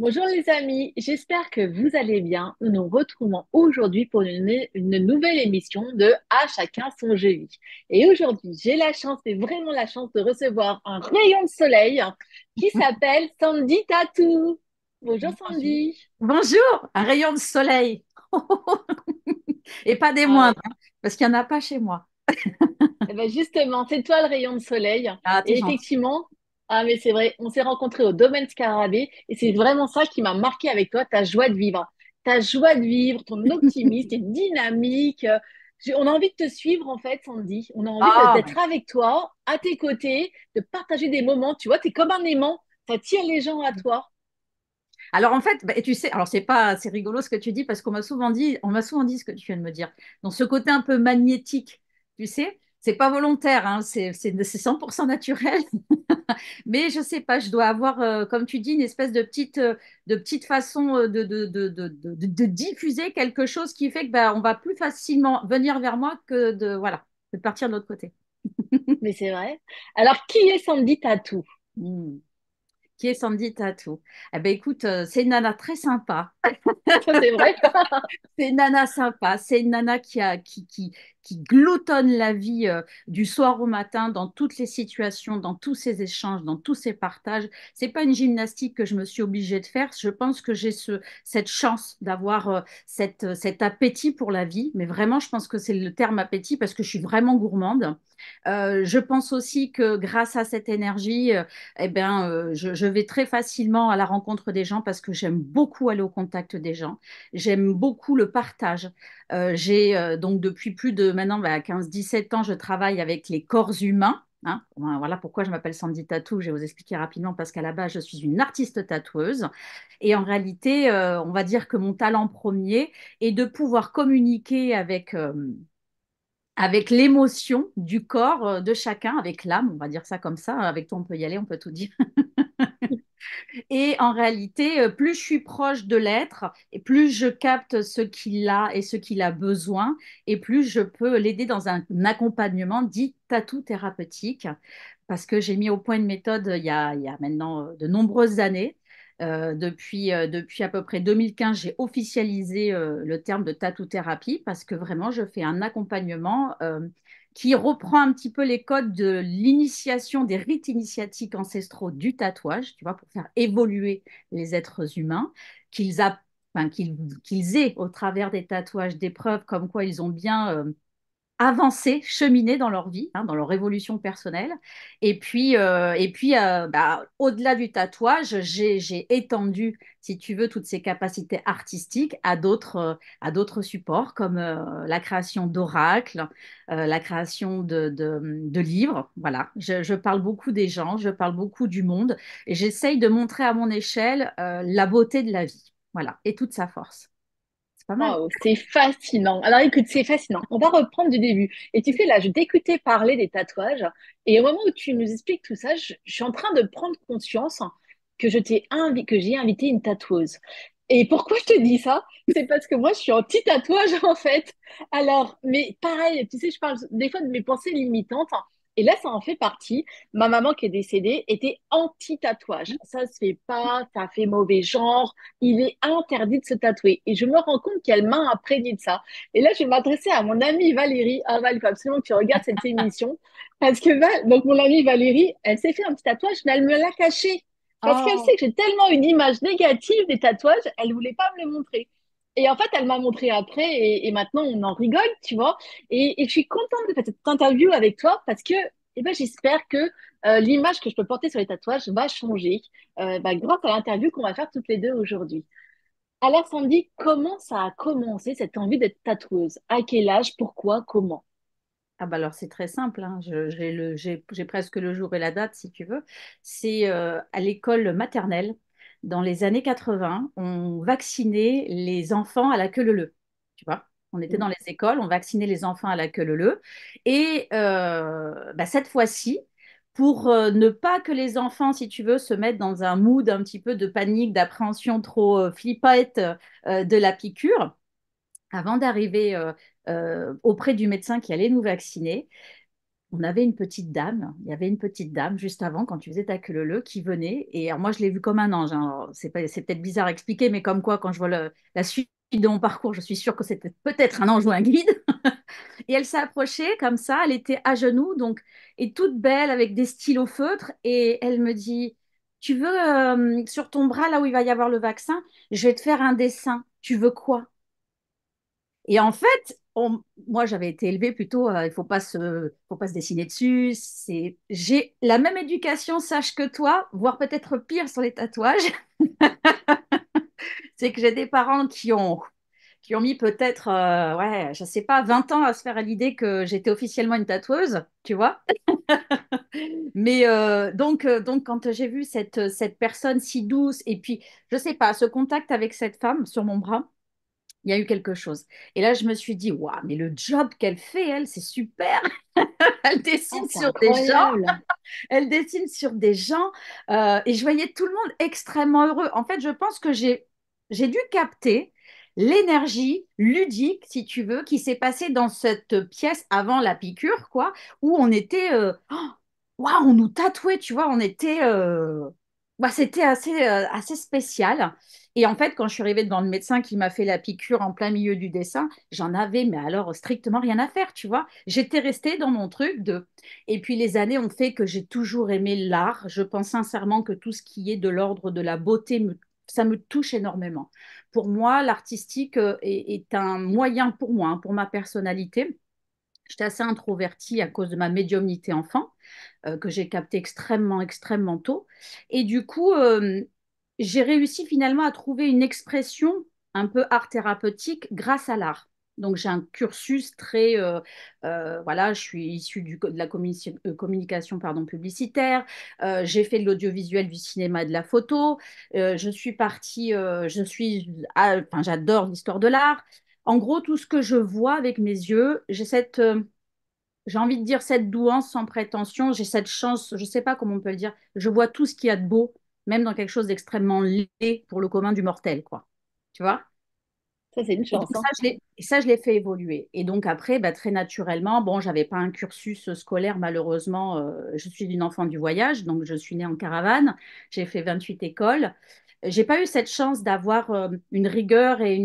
Bonjour les amis, j'espère que vous allez bien. Nous nous retrouvons aujourd'hui pour une nouvelle émission de À chacun son génie. Et aujourd'hui, j'ai la chance, et vraiment la chance de recevoir un rayon de soleil qui s'appelle Sandy Tatou. Bonjour Bonjour. Sandy. Bonjour, un rayon de soleil. Et pas des Ah ouais. moindres, hein, parce qu'il n'y en a pas chez moi. Eh ben justement, c'est toi le rayon de soleil. Ah, t'es Et gentil. effectivement, ah mais c'est vrai, on s'est rencontrés au Domaine Scarabée et c'est vraiment ça qui m'a marqué avec toi, ta joie de vivre. Ta joie de vivre, ton optimisme, tes dynamiques. On a envie de te suivre en fait, Sandy. On a envie Ah, d'être avec toi, à tes côtés, de partager des moments. Tu vois, t'es comme un aimant, ça tire les gens à toi. alors en fait, et tu sais, alors c'est pas, c'est rigolo ce que tu dis parce qu'on m'a souvent dit ce que tu viens de me dire. Dans ce côté un peu magnétique, tu sais, c'est pas volontaire, hein, c'est 100% naturel. Mais je sais pas, je dois avoir, comme tu dis, une espèce de petite façon de diffuser quelque chose qui fait que bah, on va plus facilement venir vers moi que voilà, que de partir de l'autre côté. Mais c'est vrai. Alors, qui est Sandy Tatou? Hmm. Qui est Sandy Tatou? Eh ben écoute, c'est une nana très sympa. Ça, c'est vrai. C'est une nana sympa, c'est une nana qui gloutonne la vie du soir au matin dans toutes les situations, dans tous ses échanges, dans tous ses partages. C'est pas une gymnastique que je me suis obligée de faire. Je pense que j'ai cette chance d'avoir cet appétit pour la vie. Mais vraiment, je pense que c'est le terme appétit parce que je suis vraiment gourmande. Je pense aussi que grâce à cette énergie, eh ben, je vais très facilement à la rencontre des gens parce que j'aime beaucoup aller au contact des gens. J'aime beaucoup le partage. J'ai donc depuis plus de maintenant 15-17 ans, je travaille avec les corps humains. Hein. Voilà pourquoi je m'appelle Sandy Tattoo. Je vais vous expliquer rapidement parce qu'à la base, je suis une artiste tatoueuse. Et en réalité, on va dire que mon talent premier est de pouvoir communiquer avec l'émotion du corps de chacun, avec l'âme, on va dire ça comme ça. Avec toi, on peut y aller, on peut tout dire. Et en réalité, plus je suis proche de l'être, et plus je capte ce qu'il a et ce qu'il a besoin, et plus je peux l'aider dans un accompagnement dit tatou thérapeutique, parce que j'ai mis au point une méthode il y a maintenant de nombreuses années. Depuis à peu près 2015, j'ai officialisé le terme de tatou thérapie parce que vraiment, je fais un accompagnement qui reprend un petit peu les codes de l'initiation des rites initiatiques ancestraux du tatouage, tu vois, pour faire évoluer les êtres humains, qu'ils a- enfin, qu'ils aient au travers des tatouages des preuves comme quoi ils ont bien avancer, cheminer dans leur vie, hein, dans leur évolution personnelle. Et puis, au-delà du tatouage, j'ai étendu, si tu veux, toutes ces capacités artistiques à d'autres supports, comme la création d'oracles, la création de livres. Voilà, je parle beaucoup des gens, je parle beaucoup du monde, et j'essaye de montrer à mon échelle la beauté de la vie. Voilà, et toute sa force. C'est pas mal. Waouh, c'est fascinant. Alors écoute, c'est fascinant. On va reprendre du début. Et tu sais, là, je t'écoutais parler des tatouages. Et au moment où tu nous expliques tout ça, je suis en train de prendre conscience que j'ai invité une tatoueuse. Et pourquoi je te dis ça? C'est parce que moi, je suis anti-tatouage, en fait. Alors, mais pareil, tu sais, je parle des fois de mes pensées limitantes. Et là, ça en fait partie. Ma maman qui est décédée était anti-tatouage. Ça se fait pas, ça fait mauvais genre, il est interdit de se tatouer. Et je me rends compte qu'elle m'a imprégné de ça. Et là, je vais m'adresser à mon amie Valérie. Ah, Val, il faut absolument que tu regardes cette émission. Parce que donc mon amie Valérie, elle s'est fait un petit tatouage, mais elle me l'a caché. Parce qu'elle sait Oh, que j'ai tellement une image négative des tatouages, elle voulait pas me le montrer. Et en fait, elle m'a montré après, et maintenant on en rigole, tu vois. Et je suis contente de faire cette interview avec toi parce que eh ben, j'espère que l'image que je peux porter sur les tatouages va changer grâce à l'interview qu'on va faire toutes les deux aujourd'hui. Alors, Sandy, comment ça a commencé cette envie d'être tatoueuse? À quel âge? Pourquoi? Comment? ah bah alors c'est très simple, hein. J'ai presque le jour et la date si tu veux. C'est à l'école maternelle, dans les années 80, on vaccinait les enfants à la queue leu-leu. Tu vois, on était dans les écoles, on vaccinait les enfants à la queue leu-leu. Et cette fois-ci, pour ne pas que les enfants, si tu veux, se mettent dans un mood un petit peu de panique, d'appréhension trop flippette de la piqûre, avant d'arriver auprès du médecin qui allait nous vacciner, on avait une petite dame, il y avait une petite dame juste avant, quand tu faisais ta queue leu, qui venait. Et alors, moi, je l'ai vue comme un ange, hein. Alors, c'est peut-être bizarre à expliquer, mais comme quoi, quand je vois la suite de mon parcours, je suis sûre que c'était peut-être un ange ou un guide. Et elle s'est approchée comme ça, elle était à genoux, donc, et toute belle avec des stylos feutres. Et elle me dit, tu veux, sur ton bras, là où il va y avoir le vaccin, je vais te faire un dessin. Tu veux quoi? Et en fait, moi, j'avais été élevée plutôt, il faut pas se dessiner dessus. J'ai la même éducation, sache que toi, voire peut-être pire sur les tatouages. C'est que j'ai des parents qui ont mis peut-être, ouais, je sais pas, 20 ans à se faire à l'idée que j'étais officiellement une tatoueuse, tu vois. Mais donc, quand j'ai vu cette personne si douce, et puis, je sais pas, ce contact avec cette femme sur mon bras, il y a eu quelque chose. Et là, je me suis dit, waouh, mais le job qu'elle fait, elle, c'est super. Elle Ah, dessine c'est sur des gens, incroyable. elle dessine sur des gens, et je voyais tout le monde extrêmement heureux. En fait, je pense que j'ai dû capter l'énergie ludique, si tu veux, qui s'est passée dans cette pièce avant la piqûre, quoi, où on était, oh, waouh, on nous tatouait, tu vois, on était, bah, c'était assez spécial. Et en fait, quand je suis arrivée devant le médecin qui m'a fait la piqûre en plein milieu du dessin, j'en avais, mais alors strictement rien à faire, tu vois. J'étais restée dans mon truc de. Et puis les années ont fait que j'ai toujours aimé l'art. Je pense sincèrement que tout ce qui est de l'ordre de la beauté, ça me touche énormément. Pour moi, l'artistique est un moyen pour moi, hein, pour ma personnalité. J'étais assez introvertie à cause de ma médiumnité enfant, que j'ai capté extrêmement, extrêmement tôt. Et du coup, j'ai réussi finalement à trouver une expression un peu art thérapeutique grâce à l'art. Donc j'ai un cursus très, voilà, je suis issue de la communication pardon, publicitaire. J'ai fait de l'audiovisuel, du cinéma et de la photo. Je suis partie, enfin, j'adore l'histoire de l'art. En gros, tout ce que je vois avec mes yeux, j'ai envie de dire cette douance sans prétention, j'ai cette chance, je ne sais pas comment on peut le dire, je vois tout ce qu'il y a de beau, même dans quelque chose d'extrêmement laid pour le commun du mortel, quoi. Tu vois? Ça, c'est une Et donc chance, hein. ça, je l'ai fait évoluer. Et donc après, bah, très naturellement, bon, j'avais pas un cursus scolaire, malheureusement. Je suis une enfant du voyage, donc je suis née en caravane. J'ai fait 28 écoles. J'ai pas eu cette chance d'avoir une rigueur et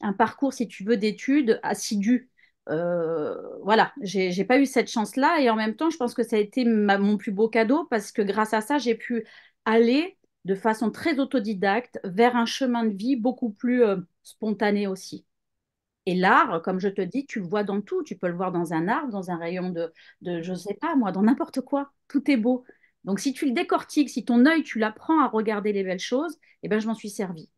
un parcours, si tu veux, d'études assidu. Voilà, j'ai pas eu cette chance-là. Et en même temps, je pense que ça a été mon plus beau cadeau parce que grâce à ça, j'ai pu aller de façon très autodidacte vers un chemin de vie beaucoup plus spontané aussi. Et l'art, comme je te dis, tu le vois dans tout. Tu peux le voir dans un arbre, dans un rayon je sais pas moi, dans n'importe quoi. Tout est beau. Donc si tu le décortiques, si ton œil, tu l'apprends à regarder les belles choses, eh ben, je m'en suis servi.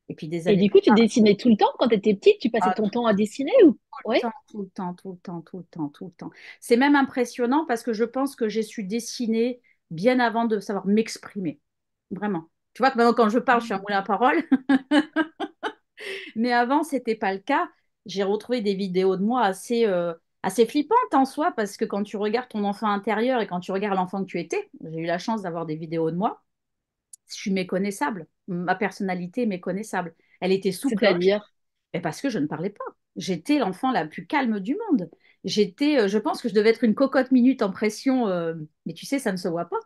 Et puis des Et années du plus coup, tu dessinais tout le temps quand tu étais petite? Tu passais tard, ton temps à dessiner ou? Oui, tout le temps, tout le temps, tout le temps, tout le temps. C'est même impressionnant parce que je pense que j'ai su dessiner bien avant de savoir m'exprimer. Vraiment. Tu vois que maintenant, quand je parle, je suis un moulin à parole. Mais avant, c'était pas le cas. J'ai retrouvé des vidéos de moi assez flippantes en soi, parce que quand tu regardes ton enfant intérieur et quand tu regardes l'enfant que tu étais, j'ai eu la chance d'avoir des vidéos de moi, je suis méconnaissable. Ma personnalité est méconnaissable. Elle était sous cloche, c'est-à-dire. mais parce que je ne parlais pas. J'étais l'enfant la plus calme du monde. Je pense que je devais être une cocotte minute en pression, mais tu sais, ça ne se voit pas.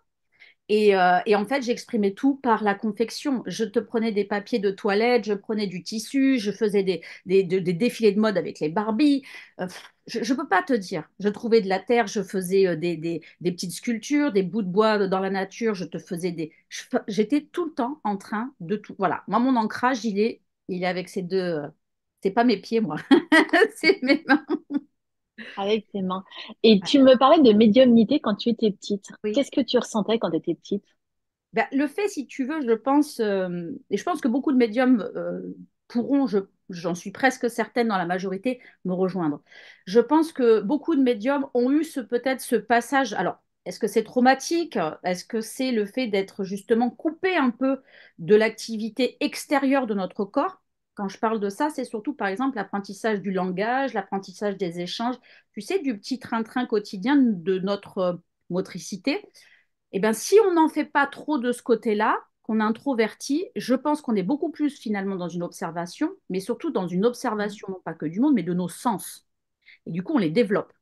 Et en fait, j'exprimais tout par la confection. Je te prenais des papiers de toilette, je prenais du tissu, je faisais des défilés de mode avec les Barbies. Je ne peux pas te dire. Je trouvais de la terre, je faisais des petites sculptures, des bouts de bois dans la nature, je te faisais J'étais tout le temps en train de tout. Voilà. Moi, mon ancrage, il est avec ces deux. C'est pas mes pieds, moi. C'est mes mains. Avec tes mains. Et tu me parlais de médiumnité quand tu étais petite. Oui. Qu'est-ce que tu ressentais quand tu étais petite? Ben, le fait, si tu veux, je pense, et je pense que beaucoup de médiums pourront, j'en suis presque certaine dans la majorité, me rejoindre. Je pense que beaucoup de médiums ont eu peut-être ce passage. Alors, est-ce que c'est traumatique? Est-ce que c'est le fait d'être justement coupé un peu de l'activité extérieure de notre corps? Quand je parle de ça, c'est surtout, par exemple, l'apprentissage du langage, l'apprentissage des échanges, tu sais, du petit train-train quotidien de notre motricité. Eh bien, si on n'en fait pas trop de ce côté-là, qu'on introvertit, je pense qu'on est beaucoup plus finalement dans une observation, mais surtout dans une observation non pas que du monde, mais de nos sens. Et du coup, on les développe.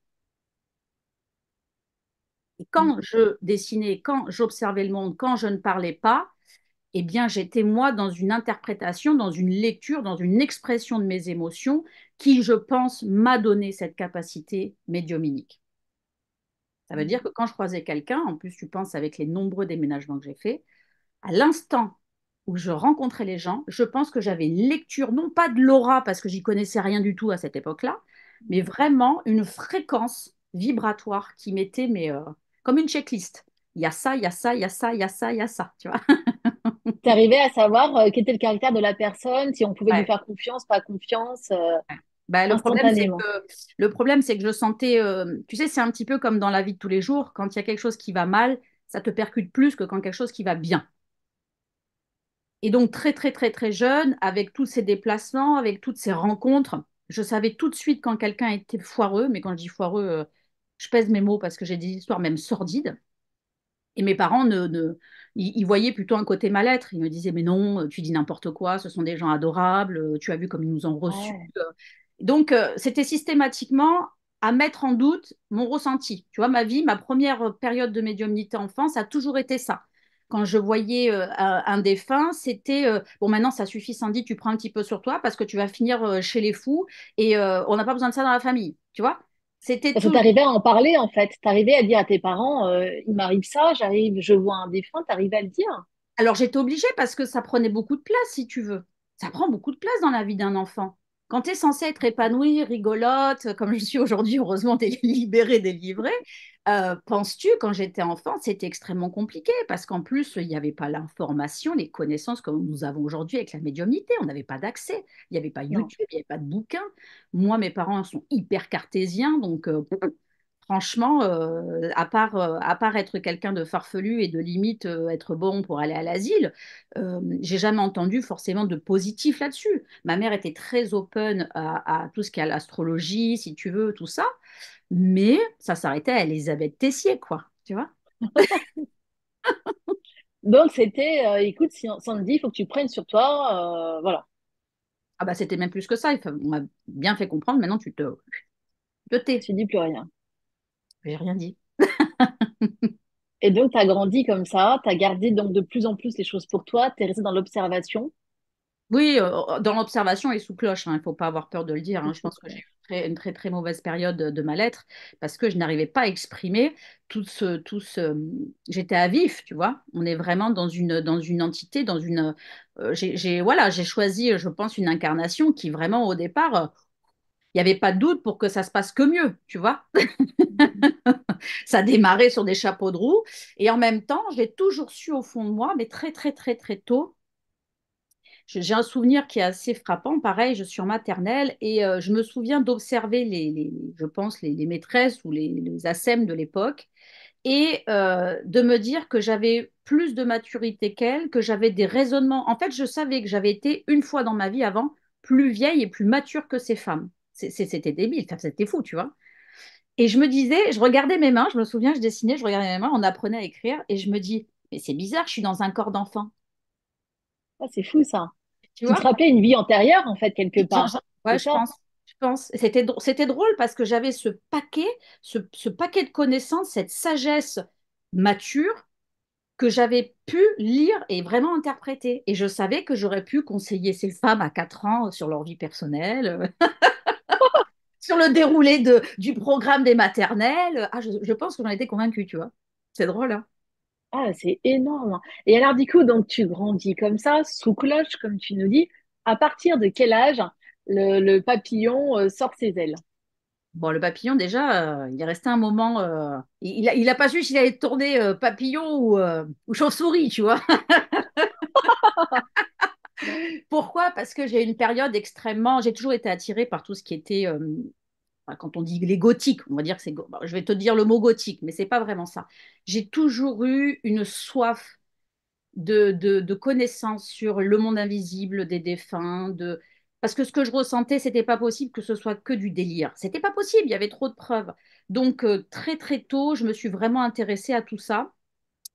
Et quand je dessinais, quand j'observais le monde, quand je ne parlais pas, eh bien, j'étais moi dans une interprétation, dans une lecture, dans une expression de mes émotions qui, je pense, m'a donné cette capacité médiuminique. Ça veut dire que quand je croisais quelqu'un, en plus, tu penses avec les nombreux déménagements que j'ai faits, à l'instant où je rencontrais les gens, je pense que j'avais une lecture, non pas de l'aura, parce que j'y connaissais rien du tout à cette époque-là, mais vraiment une fréquence vibratoire qui m'était comme une checklist. Il y a ça, il y a ça, il y a ça, il y a ça, il y a ça, tu vois. Tu arrivais à savoir quel était le caractère de la personne, si on pouvait lui Ouais. faire confiance, pas confiance, Bah, instantanément. le problème, c'est que je sentais, tu sais, c'est un petit peu comme dans la vie de tous les jours, quand il y a quelque chose qui va mal, ça te percute plus que quand quelque chose qui va bien. Et donc, très, très, très, très jeune, avec tous ces déplacements, avec toutes ces rencontres, je savais tout de suite quand quelqu'un était foireux, mais quand je dis foireux, je pèse mes mots parce que j'ai des histoires même sordides. Et mes parents, ils voyaient plutôt un côté mal-être. Ils me disaient, mais non, tu dis n'importe quoi, ce sont des gens adorables, tu as vu comme ils nous ont reçus. Ouais. Donc, c'était systématiquement à mettre en doute mon ressenti. Tu vois, ma vie, ma première période de médiumnité enfance a toujours été ça. Quand je voyais un défunt, c'était bon, maintenant ça suffit, Sandy, tu prends un petit peu sur toi parce que tu vas finir chez les fous et on n'a pas besoin de ça dans la famille. Tu vois, c'était Parce que toujours. tu arrivais à en parler, en fait. Tu arrivais à dire à tes parents, il m'arrive ça, j'arrive, je vois un défunt, tu arrivais à le dire. Alors j'étais obligée parce que ça prenait beaucoup de place, si tu veux. Ça prend beaucoup de place dans la vie d'un enfant. Quand tu es censée être épanouie, rigolote, comme je suis aujourd'hui, heureusement, tu es libérée, délivrée, penses-tu, quand j'étais enfant, c'était extrêmement compliqué parce qu'en plus, il n'y avait pas l'information, les connaissances comme nous avons aujourd'hui avec la médiumnité. On n'avait pas d'accès. Il n'y avait pas Non. YouTube, il n'y avait pas de bouquins. Moi, mes parents sont hyper cartésiens, donc franchement, à part être quelqu'un de farfelu et de limite être bon pour aller à l'asile, j'ai jamais entendu forcément de positif là-dessus. Ma mère était très open à tout ce qui est à l'astrologie, si tu veux, tout ça, mais ça s'arrêtait à Elisabeth Tessier, quoi, tu vois. Donc, c'était, écoute, si on te dit, il faut que tu prennes sur toi, voilà, Ah bah c'était même plus que ça. On m'a bien fait comprendre. Maintenant, tu te tais. tu dis plus rien. J'ai rien dit. Et donc, tu as grandi comme ça, tu as gardé donc de plus en plus les choses pour toi, tu es resté dans l'observation. Oui, dans l'observation et sous cloche, hein, il ne faut pas avoir peur de le dire, Et hein. Je sous pense que j'ai eu cloche. une très très mauvaise période de mal-être parce que je n'arrivais pas à exprimer tout ce. J'étais à vif, tu vois. On est vraiment dans une entité, dans une. Voilà, j'ai choisi, je pense, une incarnation qui vraiment au départ, il n'y avait pas de doute pour que ça se passe que mieux, tu vois. Ça démarrait sur des chapeaux de roue et en même temps, j'ai toujours su au fond de moi, mais très très très très tôt j'ai un souvenir qui est assez frappant. Pareil, je suis en maternelle et je me souviens d'observer je pense, les maîtresses ou les ASEM de l'époque et de me dire que j'avais plus de maturité qu'elles, que j'avais des raisonnements. En fait, je savais que j'avais été une fois dans ma vie avant plus vieille et plus mature que ces femmes. C'était débile, enfin, c'était fou, tu vois. Et je me disais, je regardais mes mains, je me souviens, je dessinais, je regardais mes mains, on apprenait à écrire et je me dis, mais c'est bizarre, je suis dans un corps d'enfant. Ah, c'est fou ça. Tu Tu te vois? rappelais une vie antérieure, en fait, quelque part. Ouais, C'est je ça. pense. Je pense. Et c'était drôle parce que j'avais ce paquet de connaissances, cette sagesse mature que j'avais pu lire et vraiment interpréter. Et je savais que j'aurais pu conseiller ces femmes à 4 ans sur leur vie personnelle, sur le déroulé du programme des maternelles. Ah, je pense que j'en étais convaincue, tu vois. C'est drôle, hein? Ah, c'est énorme. Et alors, du coup, donc, tu grandis comme ça, sous cloche, comme tu nous dis. À partir de quel âge le papillon sort ses ailes? Bon, le papillon, déjà, il est resté un moment. Il a pas su s'il allait tourner papillon ou chauve-souris, tu vois. Pourquoi? Parce que j'ai une période extrêmement. J'ai toujours été attirée par tout ce qui était. Enfin, quand on dit les gothiques, on va dire que c'est. Bon, je vais te dire le mot gothique, mais c'est pas vraiment ça. J'ai toujours eu une soif de connaissances sur le monde invisible des défunts. Parce que ce que je ressentais, c'était pas possible que ce soit que du délire. C'était pas possible, il y avait trop de preuves. Donc, très, très tôt, je me suis vraiment intéressée à tout ça,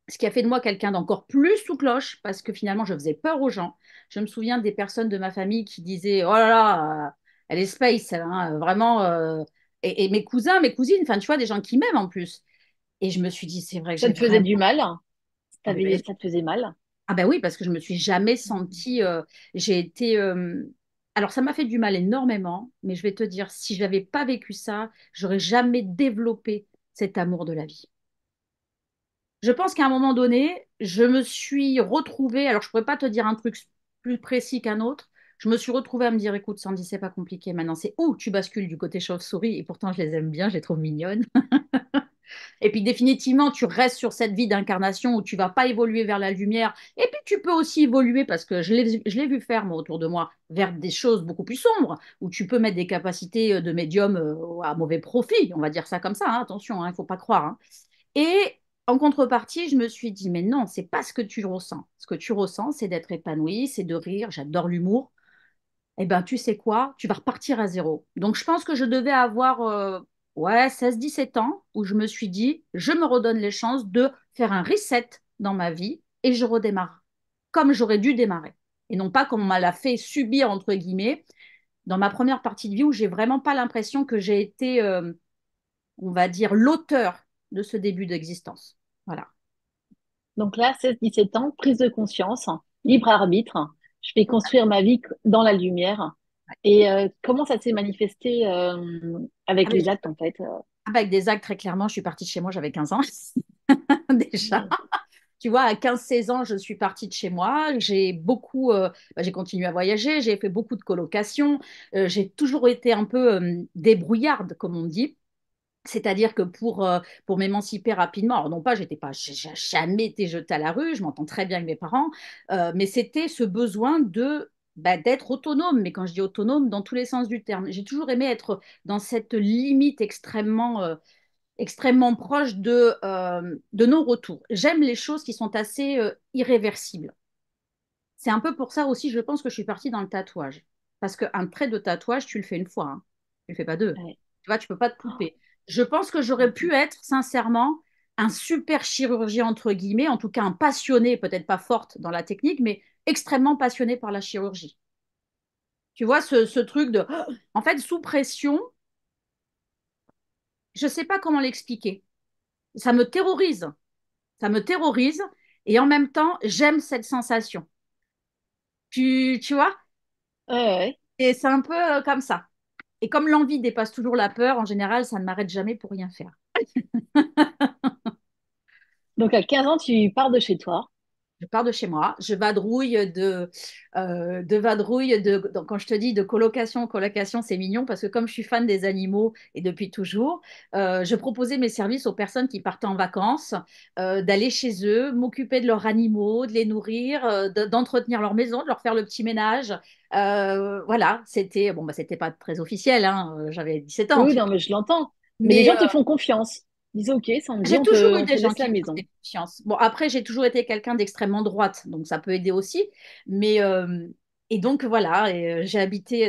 ce qui a fait de moi quelqu'un d'encore plus sous cloche, parce que finalement, je faisais peur aux gens. Je me souviens des personnes de ma famille qui disaient, oh là là, elle est space, elle, hein, vraiment. Et mes cousins, mes cousines, enfin, tu vois, des gens qui m'aiment en plus. Et je me suis dit, c'est vrai que Ça j'ai te faisait vraiment... du mal? Ah ben, Ça te faisait mal? ah ben oui, parce que je me suis jamais sentie... j'ai été... alors, ça m'a fait du mal énormément, mais je vais te dire, si je n'avais pas vécu ça, j'aurais jamais développé cet amour de la vie. Je pense qu'à un moment donné, je me suis retrouvée, alors je ne pourrais pas te dire un truc plus précis qu'un autre, je me suis retrouvée à me dire, écoute, Sandy, c'est pas compliqué maintenant, c'est où tu bascules du côté chauve-souris, et pourtant je les aime bien, je les trouve mignonnes. Et puis définitivement, tu restes sur cette vie d'incarnation où tu vas pas évoluer vers la lumière. Et puis tu peux aussi évoluer, parce que je l'ai vu faire, moi, autour de moi, vers des choses beaucoup plus sombres, où tu peux mettre des capacités de médium à mauvais profit, on va dire ça comme ça, hein, attention, il ne faut pas croire, hein. Et en contrepartie, je me suis dit, mais non, c'est pas ce que tu ressens. Ce que tu ressens, c'est d'être épanoui, c'est de rire, j'adore l'humour. Eh ben, tu sais quoi, tu vas repartir à zéro. Donc, je pense que je devais avoir ouais, 16, 17 ans où je me suis dit, je me redonne les chances de faire un reset dans ma vie et je redémarre comme j'aurais dû démarrer. Et non pas comme on m'a l'a fait subir, entre guillemets, dans ma première partie de vie où j'ai vraiment pas l'impression que j'ai été, on va dire, l'auteur de ce début d'existence. Voilà. Donc là, 16, 17 ans, prise de conscience, libre arbitre. Je vais construire ma vie dans la lumière. Et comment ça s'est manifesté avec Avec, les actes, en fait? avec des actes, très clairement, je suis partie de chez moi, j'avais 15 ans déjà. Tu vois, à 15, 16 ans, je suis partie de chez moi. J'ai beaucoup, j'ai continué à voyager, j'ai fait beaucoup de colocations. J'ai toujours été un peu débrouillarde, comme on dit. C'est-à-dire que pour m'émanciper rapidement, alors non pas, j'ai jamais été jetée à la rue, je m'entends très bien avec mes parents, mais c'était ce besoin de d'être autonome. Mais quand je dis autonome, dans tous les sens du terme, j'ai toujours aimé être dans cette limite extrêmement proche de non-retour. J'aime les choses qui sont assez irréversibles. C'est un peu pour ça aussi, je pense que je suis partie dans le tatouage. Parce qu'un trait de tatouage, tu le fais une fois, hein. Tu le fais pas deux. Ouais. Tu vois, tu peux pas te couper. Je pense que j'aurais pu être, sincèrement, un super chirurgien, entre guillemets, en tout cas un passionné, peut-être pas forte dans la technique, mais extrêmement passionné par la chirurgie. Tu vois, ce truc de... En fait, sous pression, je ne sais pas comment l'expliquer. Ça me terrorise. Ça me terrorise et en même temps, j'aime cette sensation. Tu vois? Ouais, ouais. Et c'est un peu comme ça. Et comme l'envie dépasse toujours la peur, en général, ça ne m'arrête jamais pour rien faire. Donc à 15 ans, tu pars de chez toi. Je pars de chez moi, je vadrouille donc, quand je te dis de colocation en colocation, c'est mignon parce que comme je suis fan des animaux et depuis toujours, je proposais mes services aux personnes qui partaient en vacances, d'aller chez eux, m'occuper de leurs animaux, de les nourrir, d'entretenir leur maison, de leur faire le petit ménage. Voilà, c'était bon, bah, c'était pas très officiel, hein, j'avais 17 ans, Oui, tu non, vois. mais je l'entends. Mais les Mais gens te font confiance. Ils disent, OK, Sandy, j'ai toujours eu on des te gens laisse qui la me maison. faisaient confiance. Bon, après, j'ai toujours été quelqu'un d'extrêmement droite, donc ça peut aider aussi. Mais, et donc, voilà, et, j'ai habité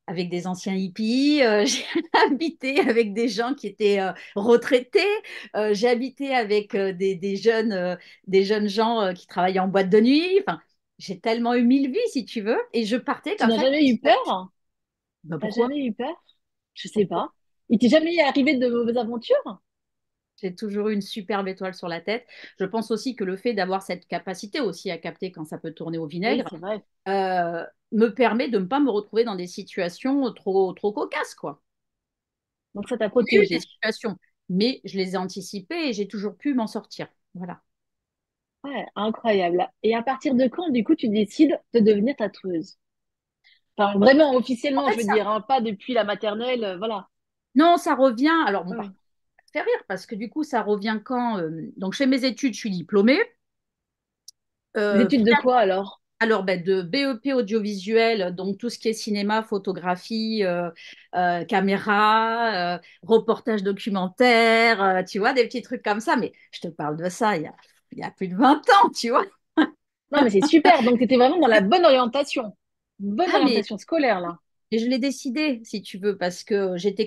avec des anciens hippies, j'ai habité avec des gens qui étaient retraités, j'ai habité avec des jeunes gens qui travaillaient en boîte de nuit. Enfin, j'ai tellement eu 1000 vies, si tu veux, et je partais Tu comme n'as ça jamais eu petit à petit. peur? Ben, T'as pourquoi? jamais eu peur? Je sais Pourquoi? pas. Il t'est jamais arrivé de mauvaises aventures? J'ai toujours eu une superbe étoile sur la tête. Je pense aussi que le fait d'avoir cette capacité aussi à capter quand ça peut tourner au Oui, vinaigre c'est vrai. euh, me permet de ne pas me retrouver dans des situations trop cocasses, quoi. Donc ça t'a J'ai eu des protégé. situations, mais je les ai anticipées et j'ai toujours pu m'en sortir. Voilà. Ouais, incroyable. Et à partir de quand, du coup, tu décides de devenir tatoueuse? Enfin, vraiment, En officiellement, je fait, veux ça, dire, hein, pas depuis la maternelle, voilà. non, ça revient. Alors, bon, Ah par oui. contre, ça fait rire parce que du coup, ça revient quand donc, je fais mes études, je suis diplômée. Des Euh, études de quoi alors? Alors, ben, de BEP audiovisuel, donc tout ce qui est cinéma, photographie, caméra, reportage documentaire, tu vois, des petits trucs comme ça. Mais je te parle de ça il y a plus de 20 ans, tu vois. Non, mais c'est super. Donc, tu étais vraiment dans la bonne orientation. Bonne Ah, orientation scolaire, là. mais je l'ai décidé, si tu veux, parce que j'étais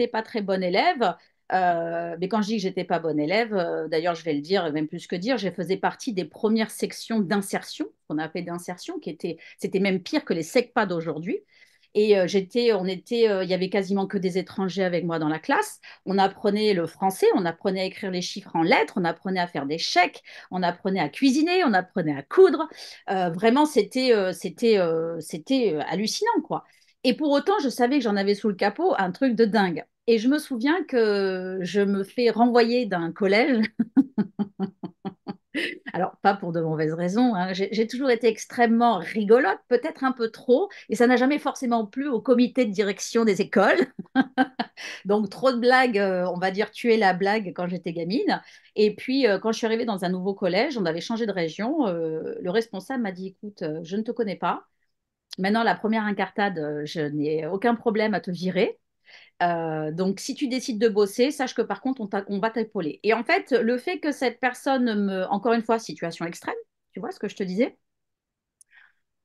pas très bonne élève. Mais quand je dis que j'étais pas bonne élève, d'ailleurs, je vais le dire, et même plus que dire, je faisais partie des premières sections d'insertion, qu'on appelait d'insertion, c'était même pire que les SECPA d'aujourd'hui. Et il y avait quasiment que des étrangers avec moi dans la classe. On apprenait le français, on apprenait à écrire les chiffres en lettres, on apprenait à faire des chèques, on apprenait à cuisiner, on apprenait à coudre. Vraiment, c'était hallucinant, quoi. Et pour autant, je savais que j'en avais sous le capot un truc de dingue. Et je me souviens que je me fais renvoyer d'un collège. Alors, pas pour de mauvaises raisons, hein. J'ai toujours été extrêmement rigolote, peut-être un peu trop, et ça n'a jamais forcément plu au comité de direction des écoles. Donc, trop de blagues, on va dire tuer la blague quand j'étais gamine. Et puis, quand je suis arrivée dans un nouveau collège, on avait changé de région, le responsable m'a dit, écoute, je ne te connais pas. Maintenant, la première incartade, je n'ai aucun problème à te virer. Donc, si tu décides de bosser, sache que par contre, on va t'épauler. Et en fait, le fait que cette personne encore une fois, situation extrême, tu vois ce que je te disais,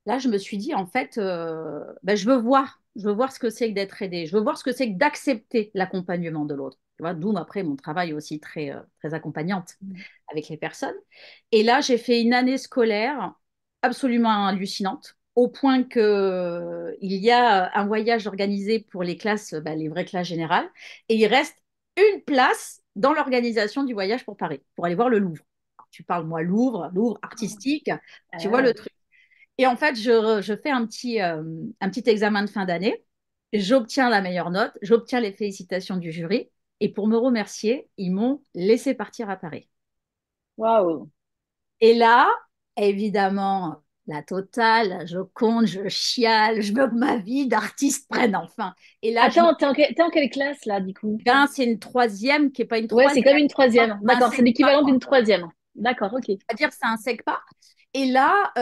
là, je me suis dit, en fait, ben, je veux voir ce que c'est que d'être aidé, je veux voir ce que c'est que d'accepter l'accompagnement de l'autre. Tu vois, d'où après mon travail aussi très, très accompagnante avec les personnes. Et là, j'ai fait une année scolaire absolument hallucinante, au point que il y a un voyage organisé pour les classes, bah, les vraies classes générales, et il reste une place dans l'organisation du voyage pour Paris, pour aller voir le Louvre. Alors, tu parles, moi, Louvre, Louvre artistique, tu vois le Ah, truc. Et en fait, je fais un petit examen de fin d'année, j'obtiens la meilleure note, j'obtiens les félicitations du jury, et pour me remercier, ils m'ont laissé partir à Paris. waouh. Et là, évidemment, la totale, je compte, je chiale, je veux que ma vie d'artiste prenne enfin. Et là, je me Attends, t'es en quelle classe là, du coup? ben, c'est une troisième qui n'est pas une Ouais, c'est troisième, comme une c'est troisième. un D'accord, c'est SECPA, l'équivalent quoi. d'une troisième. D'accord, ok. On va dire que c'est un SECPA. Et là,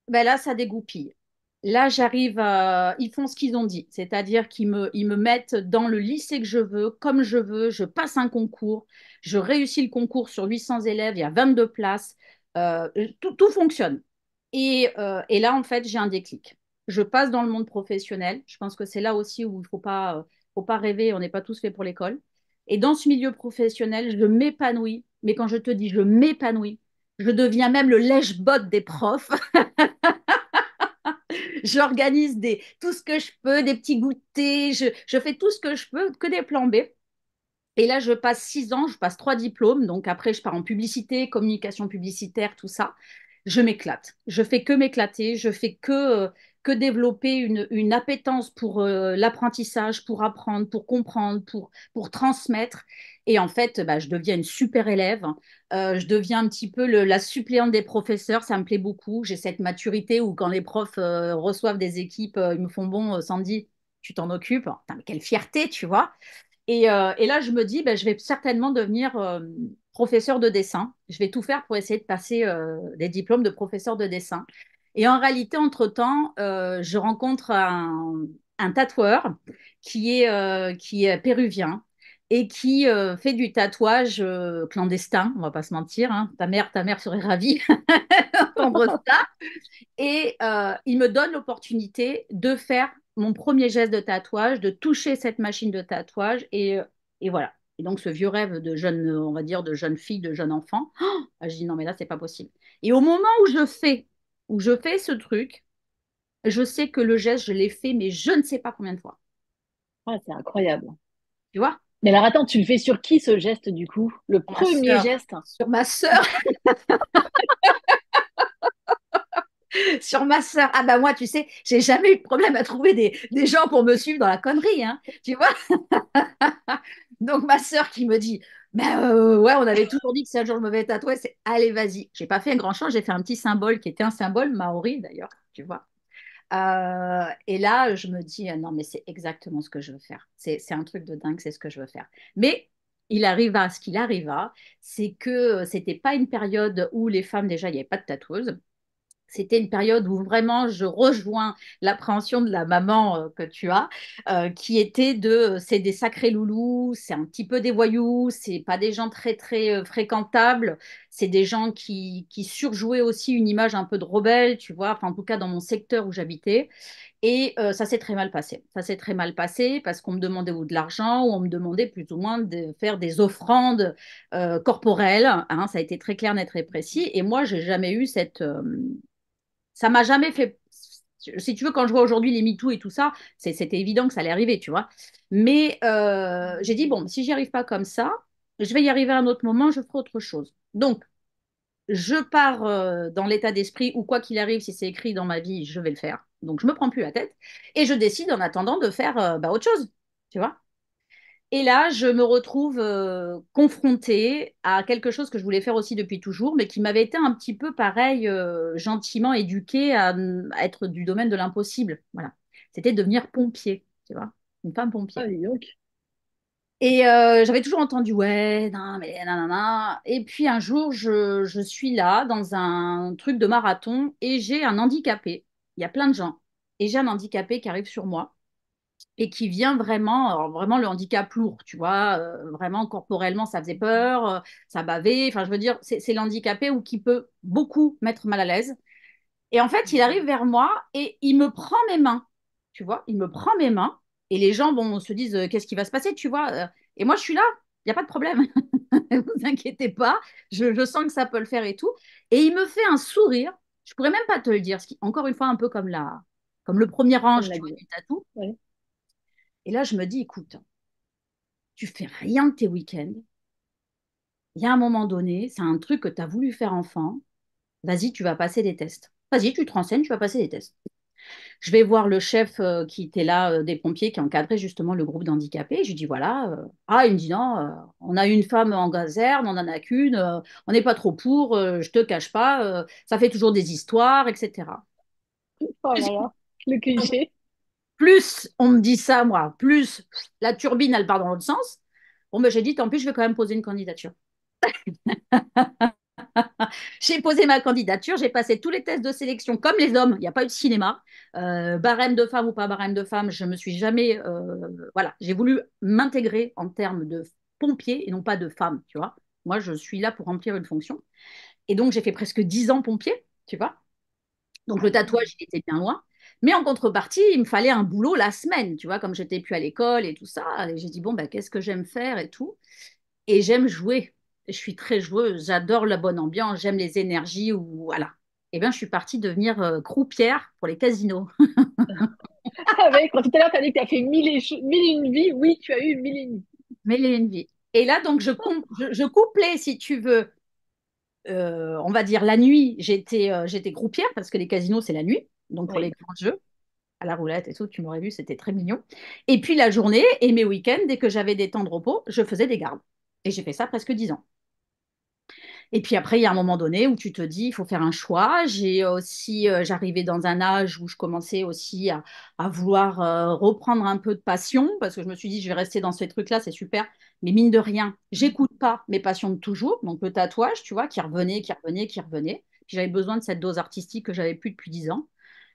ben là, ça dégoupille. Là, ils font ce qu'ils ont dit, c'est-à-dire ils me mettent dans le lycée que je veux, comme je veux, je passe un concours, je réussis le concours sur 800 élèves, il y a 22 places, tout fonctionne. Et là, en fait, j'ai un déclic. Je passe dans le monde professionnel. Je pense que c'est là aussi où il faut pas rêver, on n'est pas tous faits pour l'école. Et dans ce milieu professionnel, je m'épanouis. Mais quand je te dis je m'épanouis, je deviens même le lèche-botte des profs. J'organise tout ce que je peux, des petits goûters, je fais tout ce que je peux, que des plans B. Et là, je passe 6 ans, je passe 3 diplômes. Donc après, je pars en publicité, communication publicitaire, tout ça. Je m'éclate. Je fais que m'éclater. Je fais que développer une appétence pour l'apprentissage, pour apprendre, pour comprendre, pour transmettre. Et en fait, bah, je deviens une super élève. Je deviens un petit peu la suppléante des professeurs. Ça me plaît beaucoup. J'ai cette maturité où quand les profs reçoivent des équipes, ils me font bon, Sandy, tu t'en occupes. Putain, mais quelle fierté, tu vois. Et là, je me dis, ben, je vais certainement devenir professeur de dessin. Je vais tout faire pour essayer de passer des diplômes de professeur de dessin. Et en réalité, entre-temps, je rencontre un tatoueur qui est péruvien et qui fait du tatouage clandestin, on va pas se mentir, hein. Ta mère serait ravie d'entendre ça. Et il me donne l'opportunité de faire mon premier geste de tatouage, de toucher cette machine de tatouage. Et voilà. Et donc, ce vieux rêve de jeune, on va dire, de jeune fille, de jeune enfant, je dis non, mais là, c'est pas possible. Et au moment où je fais ce truc, je sais que le geste, je l'ai fait, mais je ne sais pas combien de fois. Ah, c'est incroyable. Tu vois? Mais alors attends, tu le fais sur qui ce geste du coup? Le Sur ma premier sœur. geste? Sur ma sœur. Sur ma sœur. Ah bah moi, tu sais, j'ai jamais eu de problème à trouver des gens pour me suivre dans la connerie, hein. Tu vois? Donc ma sœur qui me dit, mais ouais, on avait toujours dit que si un jour je me vais tatouer, c'est allez, vas-y. J'ai pas fait un grand chose, j'ai fait un petit symbole qui était un symbole maori d'ailleurs, tu vois. Et là, je me dis, non, mais c'est exactement ce que je veux faire. C'est un truc de dingue, c'est ce que je veux faire. Mais il arriva ce qu'il arriva, c'est que c'était pas une période où les femmes, déjà, il n'y avait pas de tatoueuses. C'était une période où vraiment je rejoins l'appréhension de la maman que tu as, qui était c'est des sacrés loulous, c'est un petit peu des voyous, c'est pas des gens très très fréquentables, c'est des gens qui surjouaient aussi une image un peu de rebelle, tu vois, enfin en tout cas dans mon secteur où j'habitais. Et ça s'est très mal passé. Ça s'est très mal passé parce qu'on me demandait ou de l'argent ou on me demandait plus ou moins de faire des offrandes corporelles, hein, ça a été très clair, net et précis. Et moi, j'ai jamais eu ça m'a jamais fait, Si tu veux, quand je vois aujourd'hui les MeToo et tout ça, c'était évident que ça allait arriver, tu vois. Mais j'ai dit, bon, si j'y arrive pas comme ça, je vais y arriver à un autre moment, je ferai autre chose. Donc, je pars dans l'état d'esprit où quoi qu'il arrive, si c'est écrit dans ma vie, je vais le faire. Donc, je me prends plus la tête et je décide en attendant de faire autre chose, tu vois. Et là, je me retrouve confrontée à quelque chose que je voulais faire aussi depuis toujours, mais qui m'avait été un petit peu pareil, gentiment éduquée à être du domaine de l'impossible. Voilà. C'était devenir pompier, tu vois, une femme Ah, pompier. dis donc. Et j'avais toujours entendu, ouais, non, mais nanana. Et puis un jour, je suis là dans un truc de marathon et j'ai un handicapé. Il y a plein de gens. Et j'ai un handicapé qui arrive sur moi et qui vient vraiment, alors vraiment le handicap lourd, tu vois, vraiment corporellement, ça faisait peur, ça bavait. Enfin, je veux dire, c'est l'handicapé ou qui peut beaucoup mettre mal à l'aise. Et en fait, il arrive vers moi et il me prend mes mains, tu vois, il me prend mes mains. Et les gens, bon, se disent, qu'est-ce qui va se passer, tu vois. Et moi, je suis là, il n'y a pas de problème. Ne vous inquiétez pas, je sens que ça peut le faire et tout. Et il me fait un sourire, je pourrais même pas te le dire, encore une fois, un peu comme comme le premier Comme ange, l'a tu vois, dit. du tatou. Ouais. Et là, je me dis, écoute, tu fais rien de tes week-ends. Il y a un moment donné, c'est un truc que tu as voulu faire enfant. Vas-y, tu vas passer des tests. Vas-y, tu te renseignes, tu vas passer des tests. Je vais voir le chef qui était là, des pompiers, qui encadrait justement le groupe d'handicapés. Je lui dis, voilà, ah, il me dit, non, on a une femme en gazerne, on n'en a qu'une, on n'est pas trop pour, je te cache pas, ça fait toujours des histoires, etc. Oh Plus, là là, le cliché. plus on me dit ça, moi, plus la turbine, elle part dans l'autre sens. Bon, ben, j'ai dit, tant pis, je vais quand même poser une candidature. J'ai posé ma candidature, j'ai passé tous les tests de sélection comme les hommes, il n'y a pas eu de cinéma. Barème de femme ou pas barème de femme, je me suis jamais. Voilà, j'ai voulu m'intégrer en termes de pompier et non pas de femme, tu vois. Moi, je suis là pour remplir une fonction. Et donc, j'ai fait presque 10 ans pompier, tu vois. Donc, Ah le ouais. tatouage, il était bien loin. Mais en contrepartie, il me fallait un boulot la semaine, tu vois, comme j'étais plus à l'école et tout ça. Et j'ai dit, bon, bah, qu'est-ce que j'aime faire et tout. Et j'aime jouer. Je suis très joueuse, j'adore la bonne ambiance, j'aime les énergies ou voilà. Et bien, je suis partie devenir croupière pour les casinos. Ah ouais, quand tout à l'heure, tu as dit que tu as fait mille et une vies. Oui, tu as eu mille et une vies. Mais il y a une vie. Et là, donc, je couplais, si tu veux, on va dire la nuit, j'étais croupière parce que les casinos, c'est la nuit. Donc, pour les Oui. grands jeux, à la roulette et tout, tu m'aurais vu, c'était très mignon. Et puis, la journée et mes week-ends, dès que j'avais des temps de repos, je faisais des gardes. Et j'ai fait ça presque 10 ans. Et puis après, il y a un moment donné où tu te dis, il faut faire un choix. J'ai aussi, j'arrivais dans un âge où je commençais aussi à vouloir reprendre un peu de passion parce que je me suis dit, je vais rester dans ces trucs-là, c'est super. Mais mine de rien, j'écoute pas mes passions de toujours. Donc le tatouage, tu vois, qui revenait, qui revenait, qui revenait. Puis j'avais besoin de cette dose artistique que j'avais plus depuis 10 ans.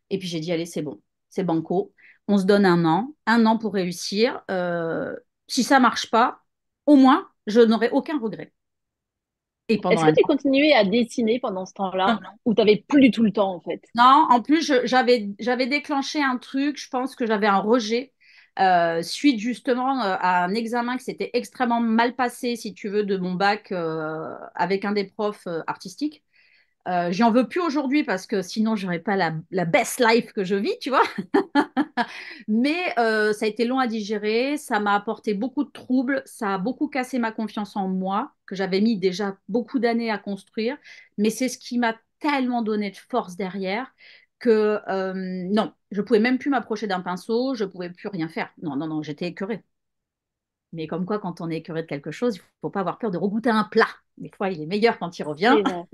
Et puis j'ai dit, allez, c'est bon, c'est banco. On se donne un an pour réussir. Si ça marche pas, au moins, je n'aurai aucun regret. Et pendant Est-ce un que tu an. continuais à dessiner pendant ce temps-là Non, ou tu n'avais plus du tout le temps en fait? non, en plus, j'avais déclenché un truc, je pense que j'avais un rejet suite justement à un examen qui s'était extrêmement mal passé, si tu veux, de mon bac avec un des profs artistiques. J'y en veux plus aujourd'hui parce que sinon, j'aurais pas la best life que je vis, tu vois. Mais ça a été long à digérer, ça m'a apporté beaucoup de troubles, ça a beaucoup cassé ma confiance en moi, que j'avais mis déjà beaucoup d'années à construire, mais c'est ce qui m'a tellement donné de force derrière que non, je pouvais même plus m'approcher d'un pinceau, je pouvais plus rien faire. Non, non, non, j'étais écœurée. Mais comme quoi, quand on est écœuré de quelque chose, il faut pas avoir peur de regoûter un plat. Des fois, il est meilleur quand il revient. C'est vrai.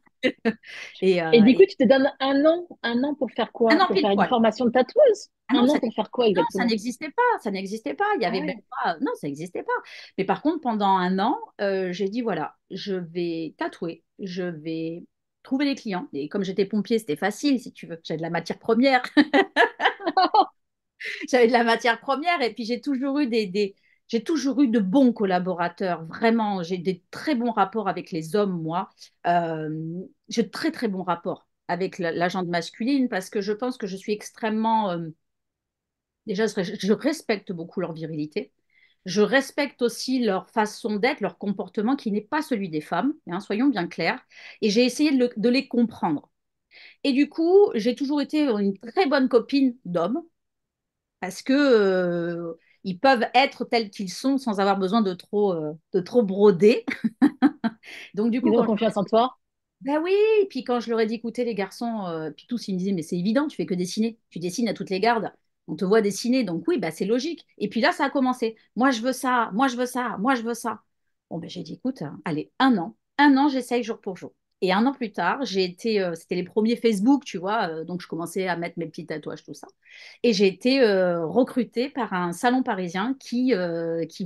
Et, Et du coup, et tu te donnes un an pour faire un quoi? an Pour pile faire une poil. formation de tatoueuse? Ah non, Un an pour faire quoi non, ça exactement? n'existait pas, ça n'existait pas. Il y Ah avait même ouais. pas, non, ça n'existait pas. Mais par contre, pendant un an, j'ai dit voilà, je vais tatouer, je vais trouver les clients. Et comme j'étais pompier, c'était facile, si tu veux. J'avais de la matière première, j'avais de la matière première, et puis j'ai toujours eu de bons collaborateurs. Vraiment, j'ai des très bons rapports avec les hommes, moi. J'ai de très très bons rapports avec l'agente masculine parce que je pense que je suis extrêmement déjà, je respecte beaucoup leur virilité. Je respecte aussi leur façon d'être, leur comportement qui n'est pas celui des femmes, hein, soyons bien clairs. Et j'ai essayé de les comprendre. Et du coup, j'ai toujours été une très bonne copine d'hommes parce que ils peuvent être tels qu'ils sont sans avoir besoin de trop broder. Donc du coup, Ils ont quand je leur ai confiance en dit, toi. ben oui, et puis quand je leur ai dit, écoutez les garçons, puis tous ils me disaient, mais c'est évident, tu fais que dessiner, tu dessines à toutes les gardes, on te voit dessiner, donc oui, bah, c'est logique. Et puis là, ça a commencé. Moi, je veux ça, moi, je veux ça, moi, je veux ça. Bon, ben, j'ai dit, écoute, allez, un an, j'essaye jour pour jour. Et un an plus tard, c'était les premiers Facebook, tu vois, donc je commençais à mettre mes petits tatouages, tout ça. Et j'ai été recrutée par un salon parisien qui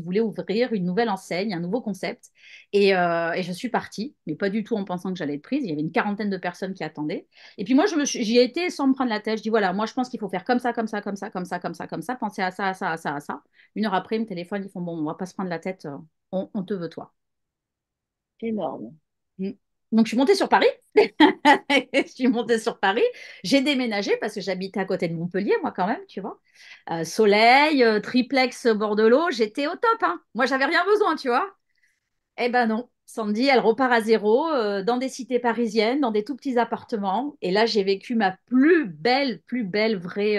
voulait ouvrir une nouvelle enseigne, un nouveau concept. Et je suis partie, mais pas du tout en pensant que j'allais être prise. Il y avait une quarantaine de personnes qui attendaient. Et puis moi, j'y ai été sans me prendre la tête. Je dis, voilà, moi, je pense qu'il faut faire comme ça, comme ça, comme ça, comme ça, comme ça, comme ça. Pensez à ça, à ça, à ça, à ça. Une heure après, ils me téléphonent, ils font, bon, on va pas se prendre la tête, on te veut, toi. Énorme. Mm. Donc, je suis montée sur Paris. Je suis montée sur Paris. J'ai déménagé parce que j'habitais à côté de Montpellier, moi, quand même, tu vois. Soleil, triplex au bord de l'eau, j'étais au top, hein. Moi, j'avais rien besoin, tu vois. Eh ben non, Sandy, elle repart à zéro dans des cités parisiennes, dans des tout petits appartements. Et là, j'ai vécu ma plus belle vrai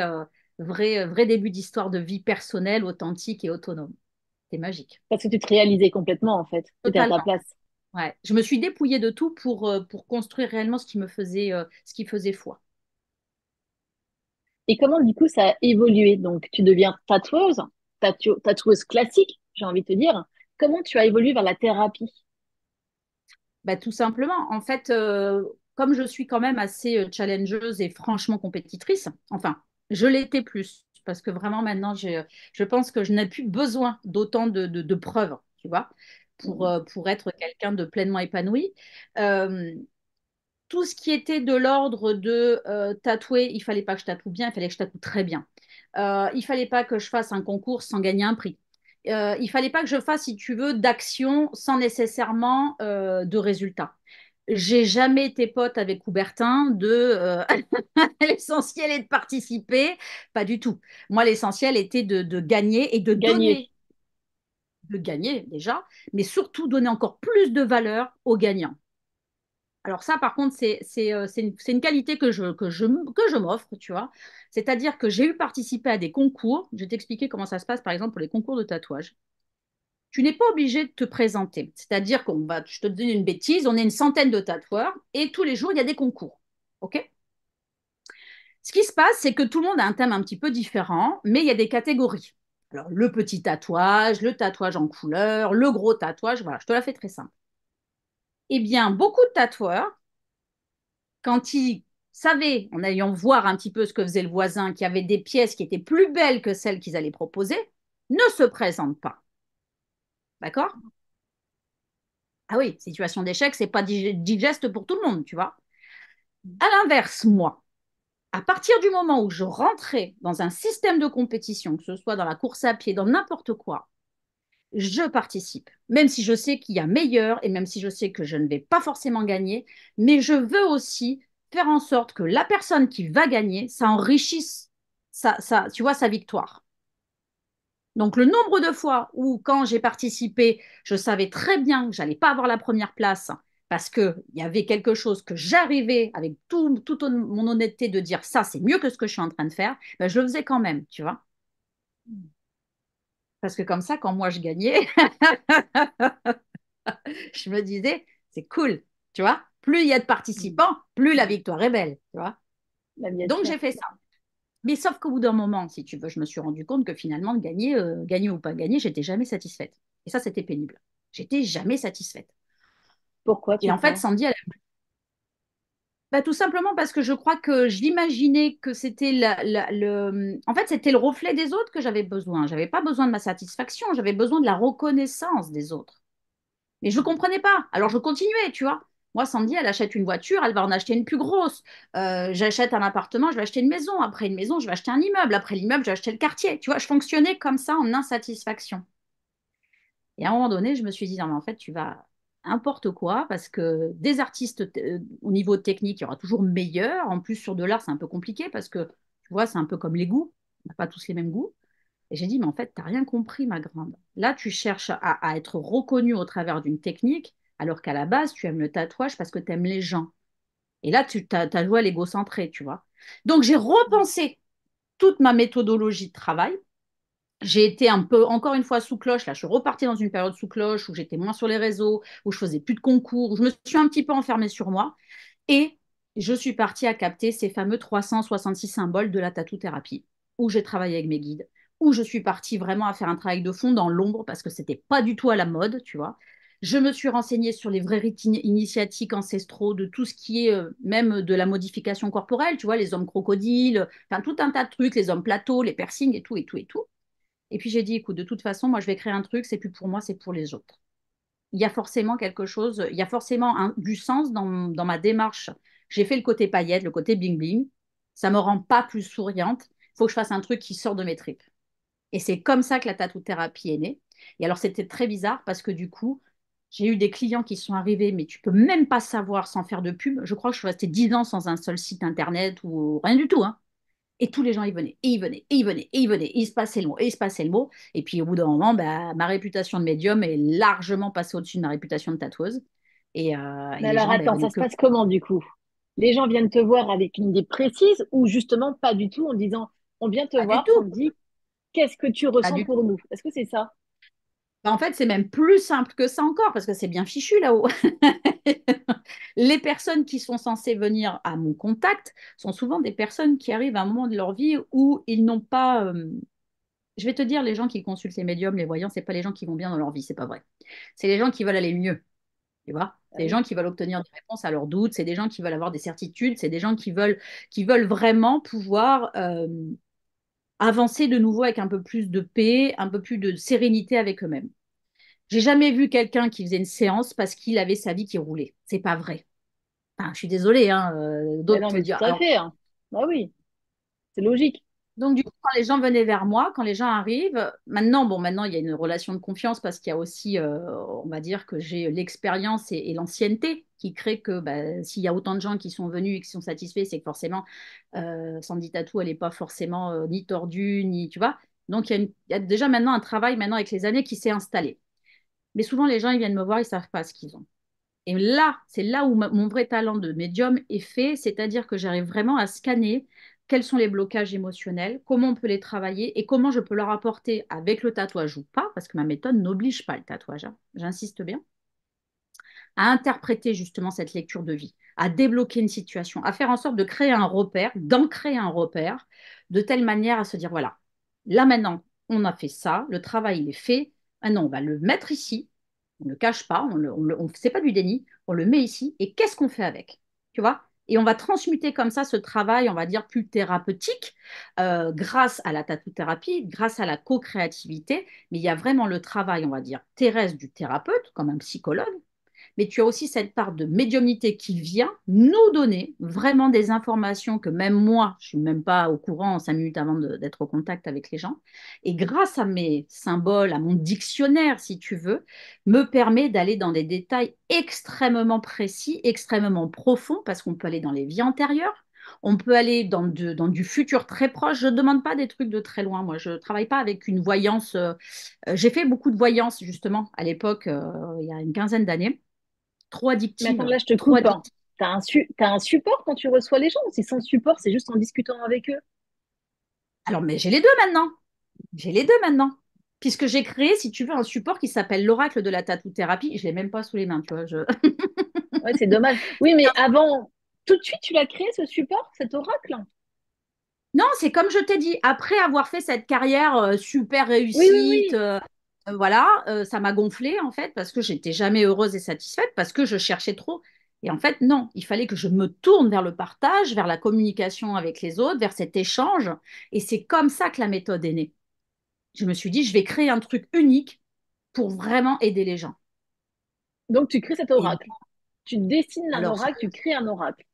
début d'histoire de vie personnelle, authentique et autonome. C'est magique. Parce que tu te réalisais complètement, en fait. Tu étais à ta Totalement. place. Ouais. Je me suis dépouillée de tout pour construire réellement ce qui faisait foi. Et comment, du coup, ça a évolué? Donc, tu deviens tatoueuse, tatoueuse classique, j'ai envie de te dire. Comment tu as évolué vers la thérapie? Bah, tout simplement, en fait, comme je suis quand même assez challengeuse et franchement compétitrice, enfin, je l'étais plus, parce que vraiment maintenant, je pense que je n'ai plus besoin d'autant de preuves, tu vois, Mhm. pour être quelqu'un de pleinement épanoui. Euh, Tout ce qui était de l'ordre de tatouer, il fallait pas que je tatoue bien, il fallait que je tatoue très bien. Il fallait pas que je fasse un concours sans gagner un prix. Il fallait pas que je fasse, si tu veux, d'action sans nécessairement de résultat. J'ai jamais été pote avec Coubertin de l'essentiel est de participer, pas du tout. Moi, l'essentiel était de gagner et Gagner. de gagner déjà, mais surtout donner encore plus de valeur aux gagnants. Alors ça, par contre, c'est une qualité que je m'offre, tu vois. C'est-à-dire que j'ai eu participé à des concours. Je vais t'expliquer comment ça se passe, par exemple, pour les concours de tatouage. Tu n'es pas obligé de te présenter. C'est-à-dire je te donne une bêtise, on est une centaine de tatoueurs et tous les jours, il y a des concours. OK? Ce qui se passe, c'est que tout le monde a un thème un petit peu différent, mais il y a des catégories. Alors, le petit tatouage, le tatouage en couleur, le gros tatouage, voilà, je te la fais très simple. Eh bien, beaucoup de tatoueurs quand ils savaient, en ayant voir un petit peu ce que faisait le voisin, qu'il y avait des pièces qui étaient plus belles que celles qu'ils allaient proposer, ne se présentent pas. D'accord? Ah oui, situation d'échec, c'est pas digeste pour tout le monde, tu vois. À l'inverse, moi, à partir du moment où je rentrais dans un système de compétition, que ce soit dans la course à pied, dans n'importe quoi, je participe, même si je sais qu'il y a meilleur et même si je sais que je ne vais pas forcément gagner, mais je veux aussi faire en sorte que la personne qui va gagner, ça enrichisse tu vois, sa victoire. Donc le nombre de fois où quand j'ai participé, je savais très bien que j'allais pas avoir la première place parce qu'il y avait quelque chose que j'arrivais avec toute mon honnêteté de dire ça, c'est mieux que ce que je suis en train de faire, ben, je le faisais quand même, tu vois. Parce que comme ça, quand moi je gagnais, je me disais, c'est cool, tu vois. Plus il y a de Mhm. participants, plus la victoire est belle, tu vois. Bah, bien Donc sûr. j'ai fait ça. Mais sauf qu'au bout d'un moment, si tu veux, je me suis rendu compte que finalement, gagner ou pas gagner, j'étais jamais satisfaite. Et ça, c'était pénible. J'étais jamais satisfaite. Pourquoi Et tu en fait, crois? Sandy, bah, tout simplement parce que je crois que j'imaginais que c'était en fait, c'était le reflet des autres que j'avais besoin. J'avais pas besoin de ma satisfaction, j'avais besoin de la reconnaissance des autres. Mais je ne comprenais pas. Alors je continuais, tu vois. Moi, Sandy, elle achète une voiture, elle va en acheter une plus grosse. J'achète un appartement, je vais acheter une maison. Après une maison, je vais acheter un immeuble. Après l'immeuble, je vais acheter le quartier. Tu vois, je fonctionnais comme ça en insatisfaction. Et à un moment donné, je me suis dit, non, mais en fait, tu vas n'importe quoi parce que des artistes au niveau technique, il y aura toujours meilleur. En plus, sur de l'art, c'est un peu compliqué parce que, tu vois, c'est un peu comme les goûts. On n'a pas tous les mêmes goûts. Et j'ai dit, mais en fait, tu n'as rien compris, ma grande. Là, tu cherches à être reconnue au travers d'une technique, alors qu'à la base, tu aimes le tatouage parce que tu aimes les gens. Et là, tu as joué à l'égocentré, tu vois. Donc, j'ai repensé toute ma méthodologie de travail. J'ai été un peu, encore une fois, sous cloche. Là, je suis repartie dans une période sous cloche où j'étais moins sur les réseaux, où je faisais plus de concours, où je me suis un petit peu enfermée sur moi. Et je suis partie à capter ces fameux 366 symboles de la tatou-thérapie, où j'ai travaillé avec mes guides, où je suis partie vraiment à faire un travail de fond dans l'ombre parce que c'était pas du tout à la mode, tu vois. Je me suis renseignée sur les vrais rites initiatiques ancestraux, de tout ce qui est même de la modification corporelle, tu vois, les hommes crocodiles, enfin tout un tas de trucs, les hommes plateaux, les piercings et tout, et tout, et tout. Et puis j'ai dit, écoute, de toute façon, moi je vais créer un truc, c'est plus pour moi, c'est pour les autres. Il y a forcément quelque chose, il y a forcément du sens dans ma démarche. J'ai fait le côté paillette, le côté bling bling. Ça me rend pas plus souriante. Il faut que je fasse un truc qui sort de mes tripes. Et c'est comme ça que la tatou-thérapie est née. Et alors, c'était très bizarre parce que du coup, j'ai eu des clients qui sont arrivés, mais tu peux même pas savoir sans faire de pub. Je crois que je suis restée 10 ans sans un seul site internet ou rien du tout, hein. Et tous les gens, ils venaient, et ils venaient, et ils venaient, et ils venaient. Et il se passait le mot, et il se passait le mot. Et puis, au bout d'un moment, bah, ma réputation de médium est largement passée au-dessus de ma réputation de tatoueuse. Et Mais les alors gens, ben, attends, venaient ça se que passe comment du coup? Les gens viennent te voir avec une idée précise ou justement pas du tout en disant on vient te pas du voir puis on tout, te dit qu'est-ce que tu pas ressens du pour tout. nous? Est-ce que c'est ça? Bah, en fait, c'est même plus simple que ça encore, parce que c'est bien fichu là-haut. Les personnes qui sont censées venir à mon contact sont souvent des personnes qui arrivent à un moment de leur vie où ils n'ont pas. Je vais te dire, les gens qui consultent les médiums, les voyants, c'est pas les gens qui vont bien dans leur vie, c'est pas vrai. C'est les gens qui veulent aller mieux. Tu vois, Ah c'est des oui. gens qui veulent obtenir des réponses à leurs doutes, c'est des gens qui veulent avoir des certitudes, c'est des gens qui veulent vraiment pouvoir avancer de nouveau avec un peu plus de paix, un peu plus de sérénité avec eux-mêmes. J'ai jamais vu quelqu'un qui faisait une séance parce qu'il avait sa vie qui roulait. C'est pas vrai. Enfin, je suis désolée, hein, Ben d'autres non, te mais tout dire. à Alors, fait, hein. Ah oui, c'est logique. donc, du coup, quand les gens venaient vers moi, quand les gens arrivent, maintenant, bon, maintenant, il y a une relation de confiance parce qu'il y a aussi, on va dire que j'ai l'expérience et l'ancienneté qui crée que bah, s'il y a autant de gens qui sont venus et qui sont satisfaits, c'est que forcément, Sandy Tattoo, elle n'est pas forcément ni tordue, ni, tu vois. Donc, il y a déjà maintenant un travail maintenant avec les années qui s'est installé. Mais souvent, les gens, ils viennent me voir, ils ne savent pas ce qu'ils ont. Et là, c'est là où mon vrai talent de médium est fait, c'est-à-dire que j'arrive vraiment à scanner quels sont les blocages émotionnels, comment on peut les travailler et comment je peux leur apporter avec le tatouage ou pas, parce que ma méthode n'oblige pas le tatouage, hein, j'insiste bien, à interpréter justement cette lecture de vie, à débloquer une situation, à faire en sorte de créer un repère, d'ancrer un repère, de telle manière à se dire, voilà, là maintenant, on a fait ça, le travail il est fait, maintenant on va le mettre ici, on ne le cache pas, c'est pas du déni, on le met ici, et qu'est-ce qu'on fait avec? Tu vois? Et on va transmuter comme ça ce travail, on va dire, plus thérapeutique, grâce à la tatou-thérapie, grâce à la co-créativité, mais il y a vraiment le travail, on va dire, terrestre du thérapeute, comme un psychologue, mais tu as aussi cette part de médiumnité qui vient nous donner vraiment des informations que même moi, je ne suis même pas au courant 5 minutes avant d'être au contact avec les gens. Et grâce à mes symboles, à mon dictionnaire, si tu veux, me permet d'aller dans des détails extrêmement précis, extrêmement profonds, parce qu'on peut aller dans les vies antérieures. On peut aller dans du futur très proche. Je ne demande pas des trucs de très loin. Moi, je ne travaille pas avec une voyance. J'ai fait beaucoup de voyance, justement, à l'époque, il y a une quinzaine d'années, trop Mais attends, addictive, là, je te trop coupe, hein. addictive. T'as un support quand tu reçois les gens ou si sans support, c'est juste en discutant avec eux? Alors, mais j'ai les deux maintenant. J'ai les deux maintenant. Puisque j'ai créé, si tu veux, un support qui s'appelle l'oracle de la tatou-thérapie. Je ne l'ai même pas sous les mains, tu vois. Ouais, c'est dommage. Oui, mais avant, tout de suite, tu l'as créé, ce support, cet oracle? Non, c'est comme je t'ai dit, après avoir fait cette carrière super Oui, oui, réussite, oui. voilà, ça m'a gonflé en fait, parce que j'étais jamais heureuse et satisfaite, parce que je cherchais trop. Et en fait, non, il fallait que je me tourne vers le partage, vers la communication avec les autres, vers cet échange. Et c'est comme ça que la méthode est née. Je me suis dit, je vais créer un truc unique pour vraiment aider les gens. Donc, tu crées cet Et oracle. Tu dessines un alors, oracle, tu crées un oracle.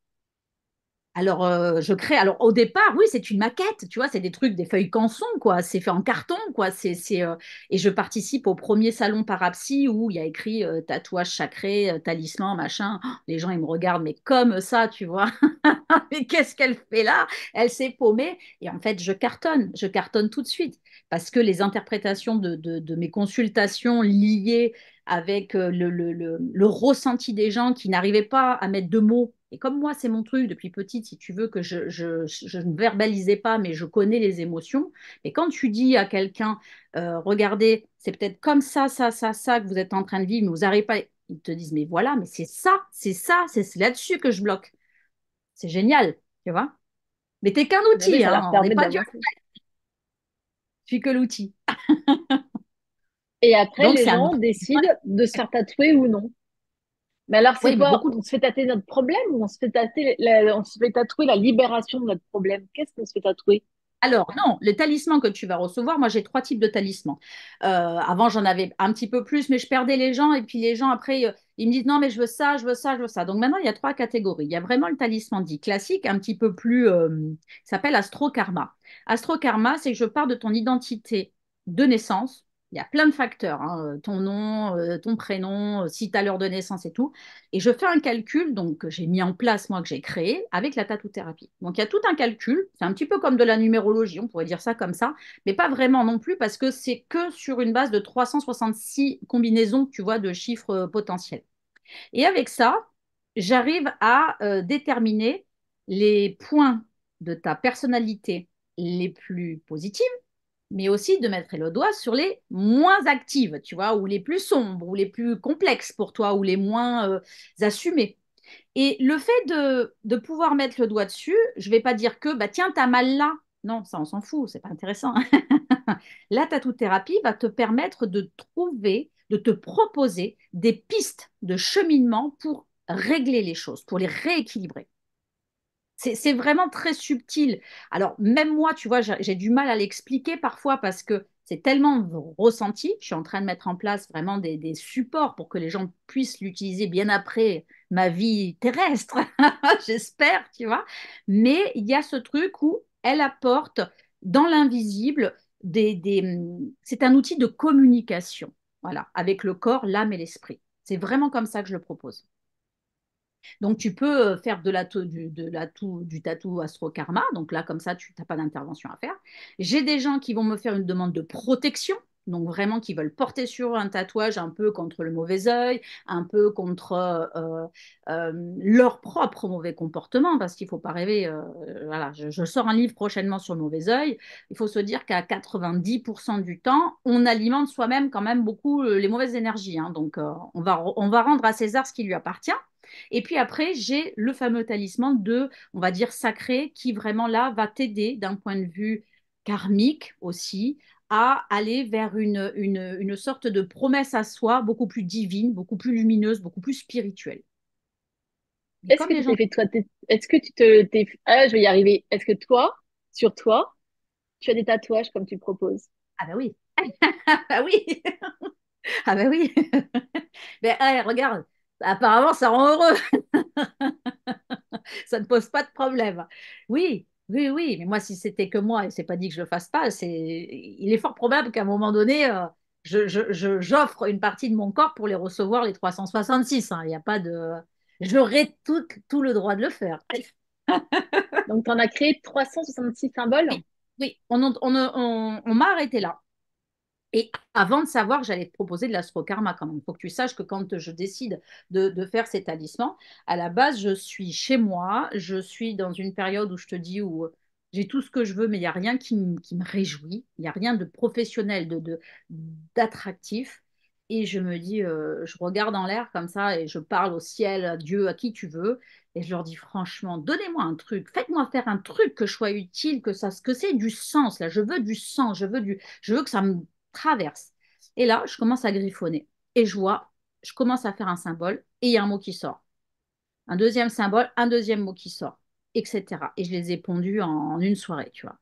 je crée. Alors, au départ, oui, c'est une maquette, tu vois, c'est des trucs, des feuilles canson, quoi. C'est fait en carton, quoi. Et je participe au premier salon Parapsy où il y a écrit tatouage sacré, talisman, machin. Oh, les gens, ils me regardent, mais comme ça, tu vois. Mais qu'est-ce qu'elle fait là? Elle s'est paumée. Et en fait, je cartonne tout de suite. Parce que les interprétations de mes consultations liées avec le ressenti des gens qui n'arrivaient pas à mettre de mots. Et comme moi, c'est mon truc depuis petite, si tu veux, que je ne verbalisais pas, mais je connais les émotions. Et quand tu dis à quelqu'un, regardez, c'est peut-être comme ça que vous êtes en train de vivre, mais vous n'arrivez pas, ils te disent, mais voilà, mais c'est là-dessus que je bloque. C'est génial, tu vois. Mais t'es qu'un Mais oui, outil, ça hein, leur on n'est permet pas Dieu, d'avancer. je suis que l'outil. Et après, Donc les c'est un gens outil. décident de se faire tatouer ou non. Mais alors, c'est Oui, mais quoi? beaucoup. On se fait tatouer notre problème ou on se fait on se fait tatouer la libération de notre problème? Qu'est-ce qu'on se fait tatouer? Alors, non, le talisman que tu vas recevoir, moi j'ai trois types de talismans. Avant, j'en avais un petit peu plus, mais je perdais les gens et puis les gens, après, ils me disent non, mais je veux ça, je veux ça, je veux ça. Donc maintenant, il y a trois catégories. Il y a vraiment le talisman dit classique, un petit peu plus, qui s'appelle Astro-Karma. Astro-Karma, c'est que je pars de ton identité de naissance. Il y a plein de facteurs, hein, ton nom, ton prénom, si tu as l'heure de naissance et tout. Et je fais un calcul, donc que j'ai mis en place, moi, que j'ai créé, avec la tatou-thérapie. Donc il y a tout un calcul, c'est un petit peu comme de la numérologie, on pourrait dire ça comme ça, mais pas vraiment non plus, parce que c'est que sur une base de 366 combinaisons, tu vois, de chiffres potentiels. Et avec ça, j'arrive à déterminer les points de ta personnalité les plus positifs, mais aussi de mettre le doigt sur les moins actives, tu vois, ou les plus sombres, ou les plus complexes pour toi, ou les moins assumées. Et le fait de pouvoir mettre le doigt dessus, je ne vais pas dire que, bah, tiens, t'as mal là. Non, ça, on s'en fout, c'est pas intéressant. La tatou-thérapie va te permettre de trouver, de te proposer des pistes de cheminement pour régler les choses, pour les rééquilibrer. C'est vraiment très subtil. Alors, même moi, tu vois, j'ai du mal à l'expliquer parfois parce que c'est tellement ressenti. Je suis en train de mettre en place vraiment des supports pour que les gens puissent l'utiliser bien après ma vie terrestre, j'espère, tu vois. Mais il y a ce truc où elle apporte dans l'invisible c'est un outil de communication, voilà, avec le corps, l'âme et l'esprit. C'est vraiment comme ça que je le propose. Donc, tu peux faire du tatou astro-karma. Donc là, comme ça, tu n'as pas d'intervention à faire. J'ai des gens qui vont me faire une demande de protection. Donc vraiment qui veulent porter sur eux un tatouage un peu contre le mauvais œil, un peu contre leur propre mauvais comportement, parce qu'il ne faut pas rêver. Voilà, je sors un livre prochainement sur le mauvais œil. Il faut se dire qu'à 90% du temps, on alimente soi-même quand même beaucoup les mauvaises énergies, hein. Donc on va rendre à César ce qui lui appartient. Et puis après, j'ai le fameux talisman de, on va dire, sacré, qui vraiment là va t'aider d'un point de vue karmique aussi à aller vers une sorte de promesse à soi beaucoup plus divine, beaucoup plus lumineuse, beaucoup plus spirituelle. Et Est-ce comme que les tu gens... t'es fait toi, est-ce que tu te, t'es, ah, je vais y arriver. Est-ce que toi, sur toi, tu as des tatouages comme tu proposes? Ah bah oui, ah bah oui, ah bah oui. Mais hey, regarde, apparemment ça rend heureux. Ça ne pose pas de problème. Oui, oui, oui, mais moi, si c'était que moi, et c'est pas dit que je le fasse pas, il est fort probable qu'à un moment donné, j'offre une partie de mon corps pour les recevoir les 366, hein. Il n'y a pas de... J'aurais tout le droit de le faire. Donc, tu en as créé 366 symboles. Oui, oui, on m'a arrêté là. Et avant de savoir que j'allais te proposer de l'astrokarma quand même, il faut que tu saches que quand je décide de faire ces talismans, à la base, je suis chez moi, je suis dans une période où je te dis où j'ai tout ce que je veux, mais il n'y a rien qui me réjouit, il n'y a rien de professionnel, d'attractif. Et je me dis, je regarde en l'air comme ça et je parle au ciel, à Dieu, à qui tu veux. Et je leur dis franchement, donnez-moi un truc, faites-moi faire un truc que je sois utile, que c'est du sens là. Je veux du sens, je veux que ça me traverse. Et là, je commence à griffonner. Et je commence à faire un symbole et il y a un mot qui sort. Un deuxième symbole, un deuxième mot qui sort, etc. Et je les ai pondus en une soirée, tu vois.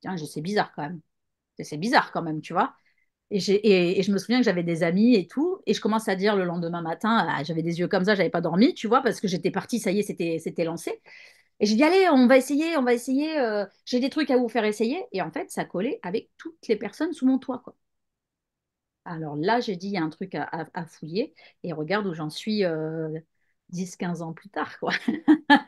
Tiens, c'est bizarre quand même. C'est bizarre quand même, tu vois. Et je me souviens que j'avais des amis et tout. Et je commence à dire le lendemain matin, ah, j'avais des yeux comme ça, j'avais pas dormi, tu vois, parce que j'étais partie, ça y est, c'était lancé. Et j'ai dit, allez, on va essayer. J'ai des trucs à vous faire essayer. Et en fait, ça collait avec toutes les personnes sous mon toit, quoi. Alors là, j'ai dit, il y a un truc à fouiller et regarde où j'en suis 10-15 ans plus tard, quoi.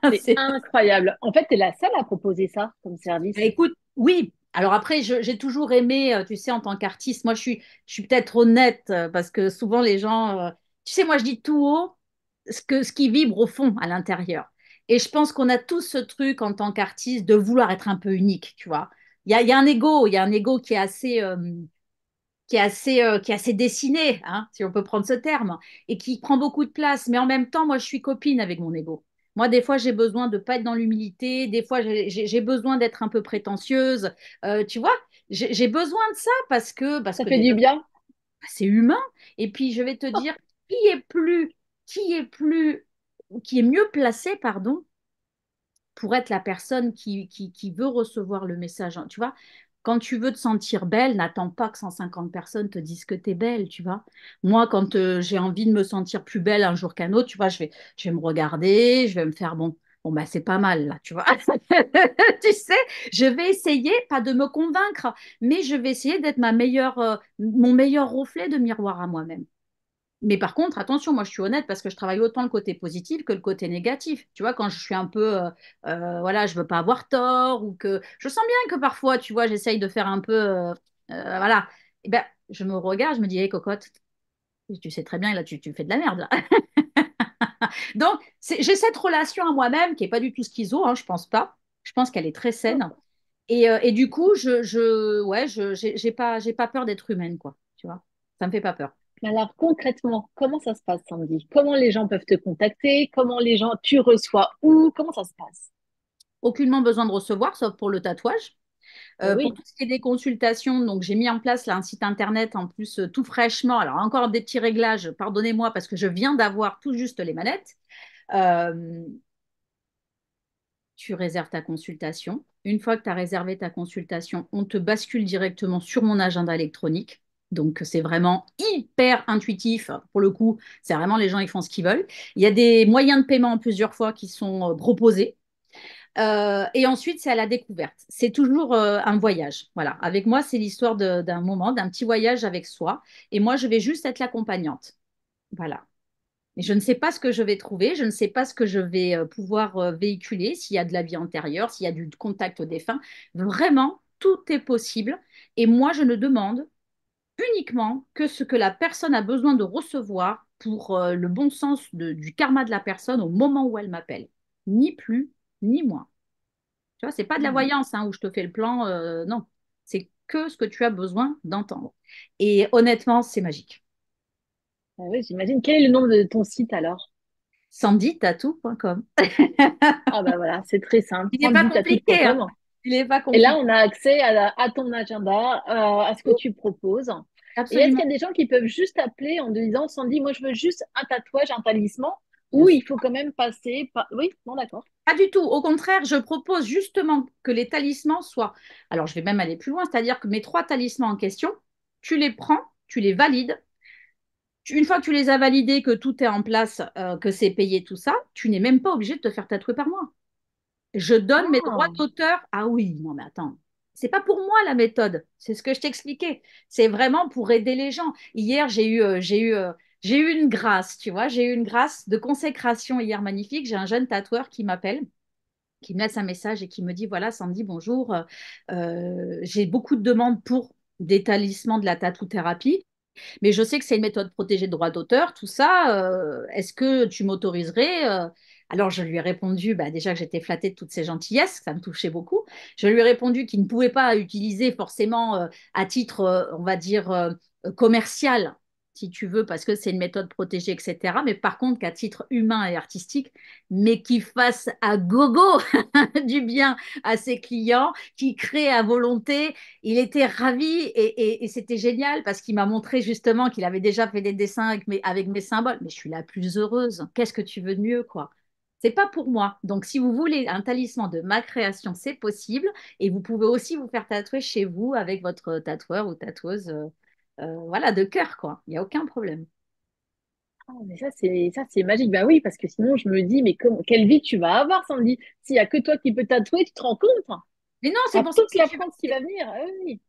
C'est C'est- incroyable. En fait, tu es la seule à proposer ça comme service. Écoute, oui, Alors après, j'ai toujours aimé, tu sais, en tant qu'artiste, moi je suis peut-être honnête parce que souvent les gens, tu sais, moi je dis tout haut ce qui vibre au fond, à l'intérieur. Et je pense qu'on a tous ce truc en tant qu'artiste de vouloir être un peu unique, tu vois. Il y a un ego, il y a un ego qui est assez dessiné, hein, si on peut prendre ce terme, et qui prend beaucoup de place. Mais en même temps, moi, je suis copine avec mon ego. Moi, des fois, j'ai besoin de pas être dans l'humilité. Des fois, j'ai besoin d'être un peu prétentieuse. Tu vois, j'ai besoin de ça parce Ça que fait du bien. c'est humain. Et puis, je vais te dire, qui est plus, qui est plus, qui est mieux placé, pardon, pour être la personne qui veut recevoir le message. Tu vois, quand tu veux te sentir belle, n'attends pas que 150 personnes te disent que tu es belle, tu vois. Moi, quand j'ai envie de me sentir plus belle un jour qu'un autre, tu vois, je vais me regarder, je vais me faire bon bah c'est pas mal là, tu vois. Tu sais, je vais essayer, pas de me convaincre, mais je vais essayer d'être mon meilleur reflet de miroir à moi-même. Mais par contre, attention, moi je suis honnête parce que je travaille autant le côté positif que le côté négatif. Tu vois, quand je suis un peu, voilà, je veux pas avoir tort ou que je sens bien que parfois, tu vois, j'essaye de faire un peu, voilà. Eh ben, je me regarde, je me dis, hé cocotte, tu sais très bien, là, tu fais de la merde, là. Donc, j'ai cette relation à moi-même qui est pas du tout schizo, hein, je pense pas. Je pense qu'elle est très saine. Et du coup, ouais, j'ai pas peur d'être humaine, quoi. Tu vois, ça me fait pas peur. Alors concrètement, comment ça se passe, Sandy? Comment les gens peuvent te contacter? Comment les gens, tu reçois où? Comment ça se passe? Aucunement besoin de recevoir, sauf pour le tatouage. Ben Pour oui. tout ce qui est des consultations, donc j'ai mis en place là un site internet en plus tout fraîchement. Alors encore des petits réglages, pardonnez-moi parce que je viens d'avoir tout juste les manettes. Euh, Tu réserves ta consultation. Une fois que tu as réservé ta consultation, on te bascule directement sur mon agenda électronique. Donc c'est vraiment hyper intuitif. Pour le coup, c'est vraiment les gens ils font ce qu'ils veulent. Il y a des moyens de paiement en plusieurs fois qui sont proposés. Et ensuite, c'est à la découverte. C'est toujours un voyage. Voilà. Avec moi, c'est l'histoire d'un moment, d'un petit voyage avec soi. Et moi, je vais juste être l'accompagnante. Voilà. Et je ne sais pas ce que je vais trouver, je ne sais pas ce que je vais pouvoir véhiculer, s'il y a de la vie antérieure, s'il y a du contact au défunt. Vraiment, tout est possible. Et moi, je ne demande uniquement que ce que la personne a besoin de recevoir pour le bon sens du karma de la personne au moment où elle m'appelle. Ni plus, ni moins. Tu vois, c'est pas de la Hmm. voyance hein, où je te fais le plan, non. C'est que ce que tu as besoin d'entendre. Et honnêtement, c'est magique. Ah oui, j'imagine. Quel est le nom de ton site alors? sandytattoo.com. Ah ben voilà, c'est très simple. Il n'est pas compliqué, hein. sandytattoo.com. Il n'est pas Et là, compliqué. on a accès à ton agenda, à ce que tu proposes. Et est-ce qu'il Absolument. y a des gens qui peuvent juste appeler en te disant, Sandy, moi je veux juste un tatouage, un talisman, Bien ou il sûr. faut quand même passer par... Oui, bon, d'accord. Pas du tout. Au contraire, je propose justement que les talismans soient. Alors, je vais même aller plus loin, c'est-à-dire que mes trois talismans en question, tu les prends, tu les valides. Une fois que tu les as validés, que tout est en place, que c'est payé, tout ça, tu n'es même pas obligé de te faire tatouer par moi. Je donne mes droits Ah, d'auteur. Ah oui, non mais attends. C'est pas pour moi la méthode. C'est ce que je t'expliquais. C'est vraiment pour aider les gens. Hier, j'ai eu une grâce, tu vois. J'ai eu une grâce de consécration hier magnifique. J'ai un jeune tatoueur qui m'appelle, qui me laisse un message et qui me dit, voilà, Sandy, bonjour. J'ai beaucoup de demandes pour des talismans de la tatou-thérapie. Mais je sais que c'est une méthode protégée de droit d'auteur, tout ça. Est-ce que tu m'autoriserais Alors, je lui ai répondu, bah, déjà que j'étais flattée de toutes ces gentillesses, que ça me touchait beaucoup. Je lui ai répondu qu'il ne pouvait pas utiliser forcément à titre, on va dire, commercial, si tu veux, parce que c'est une méthode protégée, etc. Mais par contre, qu'à titre humain et artistique, mais qui fasse à gogo du bien à ses clients, qui crée à volonté. Il était ravi et c'était génial parce qu'il m'a montré justement qu'il avait déjà fait des dessins avec mes symboles. Mais je suis la plus heureuse. Qu'est-ce que tu veux de mieux, quoi? C'est pas pour moi. Donc, si vous voulez un talisman de ma création, c'est possible. Et vous pouvez aussi vous faire tatouer chez vous avec votre tatoueur ou tatoueuse, voilà, de cœur, quoi. Il n'y a aucun problème. ah, mais ça, c'est magique. Bah oui, parce que sinon, je me dis, mais quelle vie tu vas avoir, Sandy? S'il y a que toi qui peux tatouer, tu te rends compte? Mais non, c'est À pour ça que toute si la tu veux, France qui va venir. Ah oui.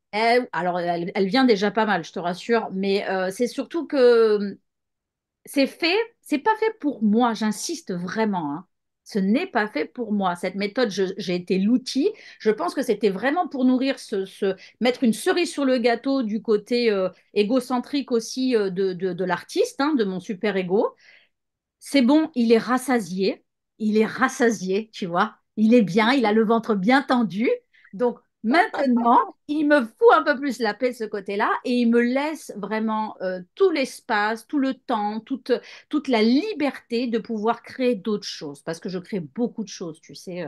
alors, elle vient déjà pas mal, je te rassure. Mais c'est surtout que c'est fait, c'est pas fait pour moi, j'insiste vraiment, hein. Ce n'est pas fait pour moi. Cette méthode, j'ai été l'outil. Je pense que c'était vraiment pour nourrir mettre une cerise sur le gâteau du côté égocentrique aussi de l'artiste, hein, de mon super ego. C'est bon, il est rassasié, tu vois. Il est bien, il a le ventre bien tendu. Donc maintenant, il me fout un peu plus la paix de ce côté-là et il me laisse vraiment tout l'espace, tout le temps, toute la liberté de pouvoir créer d'autres choses. Parce que je crée beaucoup de choses, tu sais.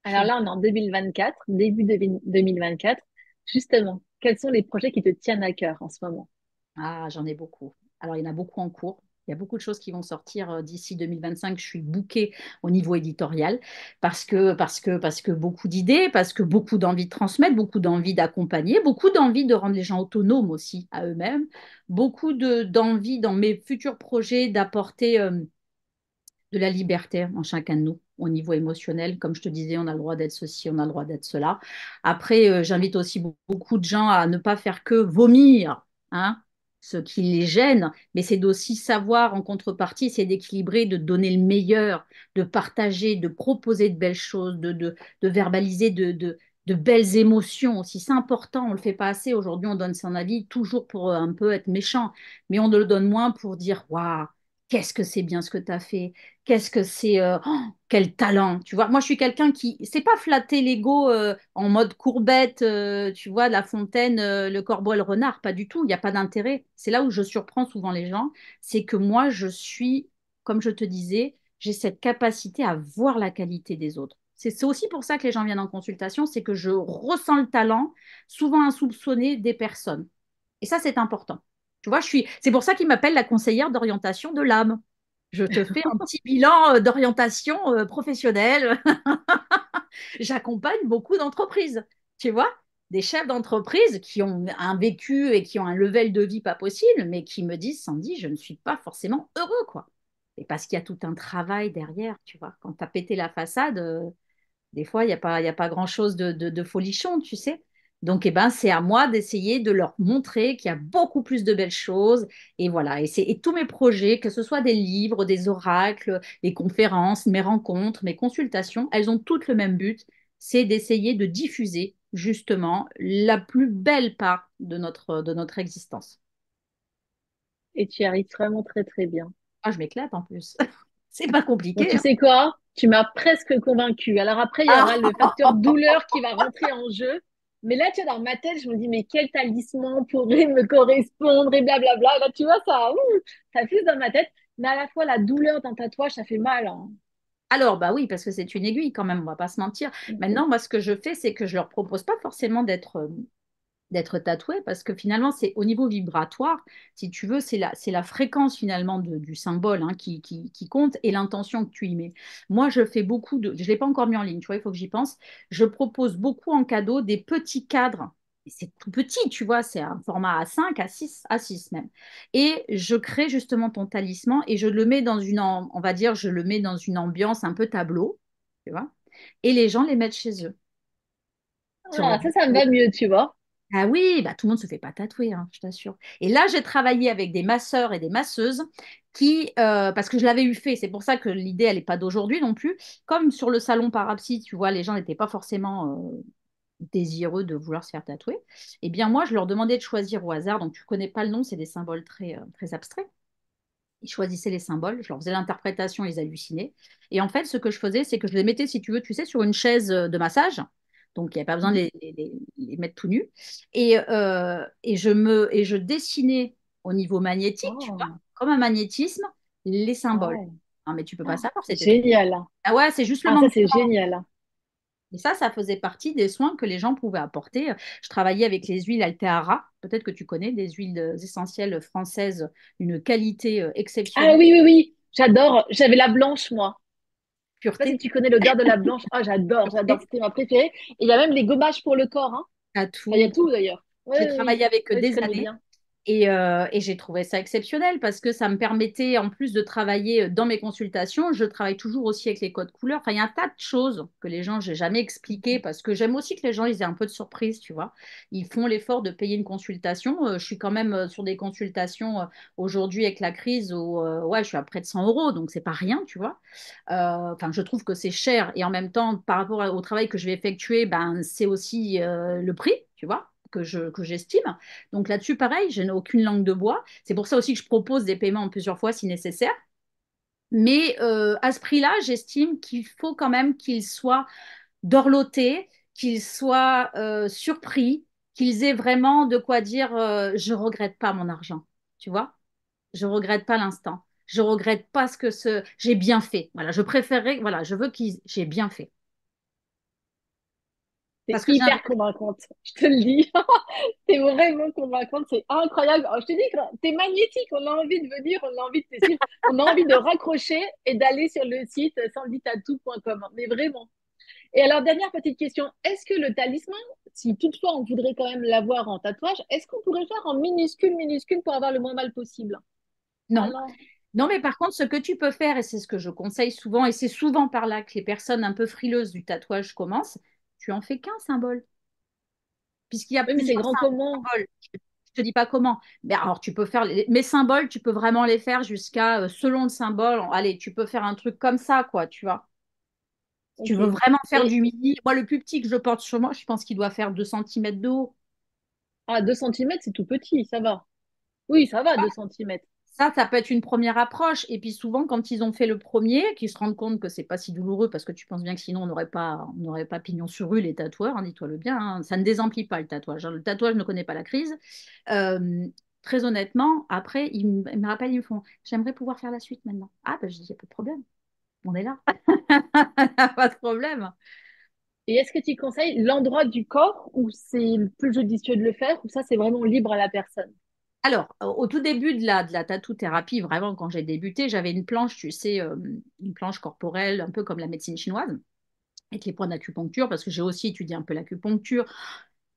Je Alors fais là, on est en 2024, début 2024. Justement, quels sont les projets qui te tiennent à cœur en ce moment? Ah, j'en ai beaucoup. Alors, il y en a beaucoup en cours. Il y a beaucoup de choses qui vont sortir d'ici 2025. Je suis bookée au niveau éditorial parce que beaucoup d'idées, parce que beaucoup d'envie de transmettre, beaucoup d'envie d'accompagner, beaucoup d'envie de rendre les gens autonomes aussi à eux-mêmes, beaucoup d'envie dans mes futurs projets d'apporter de la liberté en chacun de nous au niveau émotionnel. Comme je te disais, on a le droit d'être ceci, on a le droit d'être cela. Après, j'invite aussi beaucoup de gens à ne pas faire que vomir, hein, ce qui les gêne, mais c'est d'aussi savoir en contrepartie, c'est d'équilibrer, de donner le meilleur, de partager, de proposer de belles choses, de verbaliser de belles émotions aussi. C'est important, on ne le fait pas assez. Aujourd'hui, on donne son avis toujours pour un peu être méchant, mais on le donne moins pour dire, waouh, qu'est-ce que c'est bien ce que tu as fait, qu'est-ce que c'est, quel talent, tu vois. Moi, je suis quelqu'un qui, c'est pas flatter l'ego en mode courbette, tu vois, La Fontaine, le corbeau et le renard, pas du tout, il n'y a pas d'intérêt. C'est là où je surprends souvent les gens, c'est que moi, je suis, comme je te disais, j'ai cette capacité à voir la qualité des autres. C'est aussi pour ça que les gens viennent en consultation, c'est que je ressens le talent, souvent insoupçonné des personnes. Et ça, c'est important. Tu vois, c'est pour ça qu'ils m'appellent la conseillère d'orientation de l'âme. Je te fais un petit bilan d'orientation professionnelle. J'accompagne beaucoup d'entreprises, tu vois, des chefs d'entreprise qui ont un vécu et qui ont un level de vie pas possible, mais qui me disent, Sandy, je ne suis pas forcément heureux, quoi. Et parce qu'il y a tout un travail derrière, tu vois. Quand tu as pété la façade, des fois, il y a pas grand-chose de folichon, tu sais. Donc, eh ben, c'est à moi d'essayer de leur montrer qu'il y a beaucoup plus de belles choses. Et voilà. Et tous mes projets, que ce soit des livres, des oracles, des conférences, mes rencontres, mes consultations, elles ont toutes le même but, c'est d'essayer de diffuser justement la plus belle part de notre existence. Et tu y arrives vraiment très très bien. Ah, je m'éclate en plus. C'est pas Bon, compliqué, tu hein. sais quoi? Tu m'as presque convaincue. Alors après, il y aura le Ah, facteur douleur qui va rentrer en jeu. Mais là, tu vois, dans ma tête, je me dis, mais quel talisman pourrait me correspondre et blablabla. Là, tu vois, ça fuse dans ma tête. Mais à la fois, la douleur d'un tatouage, ça fait mal, hein. alors, bah oui, parce que c'est une aiguille quand même, on va pas se mentir. Maintenant, moi, ce que je fais, c'est que je leur propose pas forcément d'être tatoué, parce que finalement, c'est au niveau vibratoire, si tu veux, c'est la fréquence finalement du symbole hein, qui compte et l'intention que tu y mets. Moi, je fais beaucoup je l'ai pas encore mis en ligne, tu vois, il faut que j'y pense. Je propose beaucoup en cadeau des petits cadres. Et c'est tout petit, tu vois, c'est un format A5, A6 même. Et je crée justement ton talisman et je le mets on va dire, je le mets dans une ambiance un peu tableau, tu vois, et les gens les mettent chez eux, sur leur Ah, ça me va mieux, tu vois. ah oui, bah, tout le monde se fait pas tatouer, hein, je t'assure. Et là, j'ai travaillé avec des masseurs et des masseuses parce que je l'avais eu fait, c'est pour ça que l'idée, elle n'est pas d'aujourd'hui non plus. Comme sur le salon Parapsy, tu vois, les gens n'étaient pas forcément désireux de vouloir se faire tatouer. Eh bien, moi, je leur demandais de choisir au hasard. Donc, tu connais pas le nom, c'est des symboles très, très abstraits. Ils choisissaient les symboles, je leur faisais l'interprétation, ils hallucinaient. Et en fait, ce que je faisais, c'est que je les mettais, si tu veux, tu sais, sur une chaise de massage. Donc, il n'y avait pas besoin de les mettre tout nus. Et je dessinais au niveau magnétique, tu vois, Oh, comme un magnétisme, les symboles. oh, Non, mais tu peux pas savoir, c'était trop. génial. Ah ouais, c'est juste le Ah, ça, manque. c'est génial. Et ça faisait partie des soins que les gens pouvaient apporter. Je travaillais avec les huiles Alteara, peut-être que tu connais, des huiles essentielles françaises, une qualité Ah exceptionnelle, oui, oui, oui. J'adore. J'avais la blanche, moi. Je sais pas si pureté, tu connais l'odeur de la blanche. Ah, j'adore, j'adore. pureté, C'était ma préférée. Et il y a même les gommages pour le corps, hein. à Enfin, il y a tout. tout d'ailleurs. Oui, J'ai oui, oui. travaillé avec eux Oui, je des connais années bien. Et j'ai trouvé ça exceptionnel parce que ça me permettait, en plus de travailler dans mes consultations, je travaille toujours aussi avec les codes couleurs. Enfin, il y a un tas de choses que les gens, j'ai jamais expliqué parce que j'aime aussi que les gens ils aient un peu de surprise, tu vois. Ils font l'effort de payer une consultation. Je suis quand même sur des consultations aujourd'hui avec la crise où ouais, je suis à près de 100 euros, donc c'est pas rien, tu vois. Enfin, je trouve que c'est cher et en même temps, par rapport au travail que je vais effectuer, ben, c'est aussi le prix, tu vois, que j'estime. Donc là-dessus, pareil, je n'ai aucune langue de bois. C'est pour ça aussi que je propose des paiements en plusieurs fois si nécessaire. Mais à ce prix-là, j'estime qu'il faut quand même qu'ils soient dorlotés, qu'ils soient surpris, qu'ils aient vraiment de quoi dire je regrette pas mon argent. Tu vois? Je regrette pas l'instant. Je regrette pas ce que j'ai bien fait. Voilà, je préférerais, voilà, je veux qu'ils j'ai bien fait. C'est Parce que j'ai un hyper convaincante, je te le dis. T'es vraiment convaincante, c'est incroyable. Alors, je te dis que t'es magnétique, on a envie de venir, on a envie de te suivre, on a envie de raccrocher et d'aller sur le site sanditatou.com. Mais vraiment. Et alors, dernière petite question, est-ce que le talisman, si toutefois on voudrait quand même l'avoir en tatouage, est-ce qu'on pourrait faire en minuscule, minuscule pour avoir le moins mal possible? non. Alors, Non, mais par contre, ce que tu peux faire, et c'est ce que je conseille souvent, et c'est souvent par là que les personnes un peu frileuses du tatouage commencent, tu en fais qu'un symbole, puisqu'il y a oui, mais c'est plusieurs grand comment? symboles. Je te dis pas comment. Mais alors, tu peux faire mes symboles, tu peux vraiment les faire jusqu'à, selon le symbole, allez, tu peux faire un truc comme ça, quoi, tu vois. Si tu Ok. veux vraiment faire Et du midi, moi, le plus petit que je porte sur moi, je pense qu'il doit faire 2 centimètres de haut. 2 centimètres, c'est tout petit, ça va. Oui, ça va, 2 centimètres. Ça peut être une première approche. Et puis souvent, quand ils ont fait le premier, qu'ils se rendent compte que c'est pas si douloureux, parce que tu penses bien que sinon on n'aurait pas pignon sur rue les tatoueurs, hein, dis-toi le bien, hein. Ça ne désemplit pas le tatouage, hein. Le tatouage ne connaît pas la crise. Euh, Très honnêtement, après, ils me rappellent, ils me font, j'aimerais pouvoir faire la suite maintenant. Ah ben je dis, il n'y a pas de problème, on est là, pas de problème. Et est-ce que tu conseilles l'endroit du corps où c'est le plus judicieux de le faire, ou ça, c'est vraiment libre à la personne? Alors, au tout début de la tatou-thérapie, vraiment, quand j'ai débuté, j'avais une planche, tu sais, une planche corporelle, un peu comme la médecine chinoise, avec les points d'acupuncture, parce que j'ai aussi étudié un peu l'acupuncture.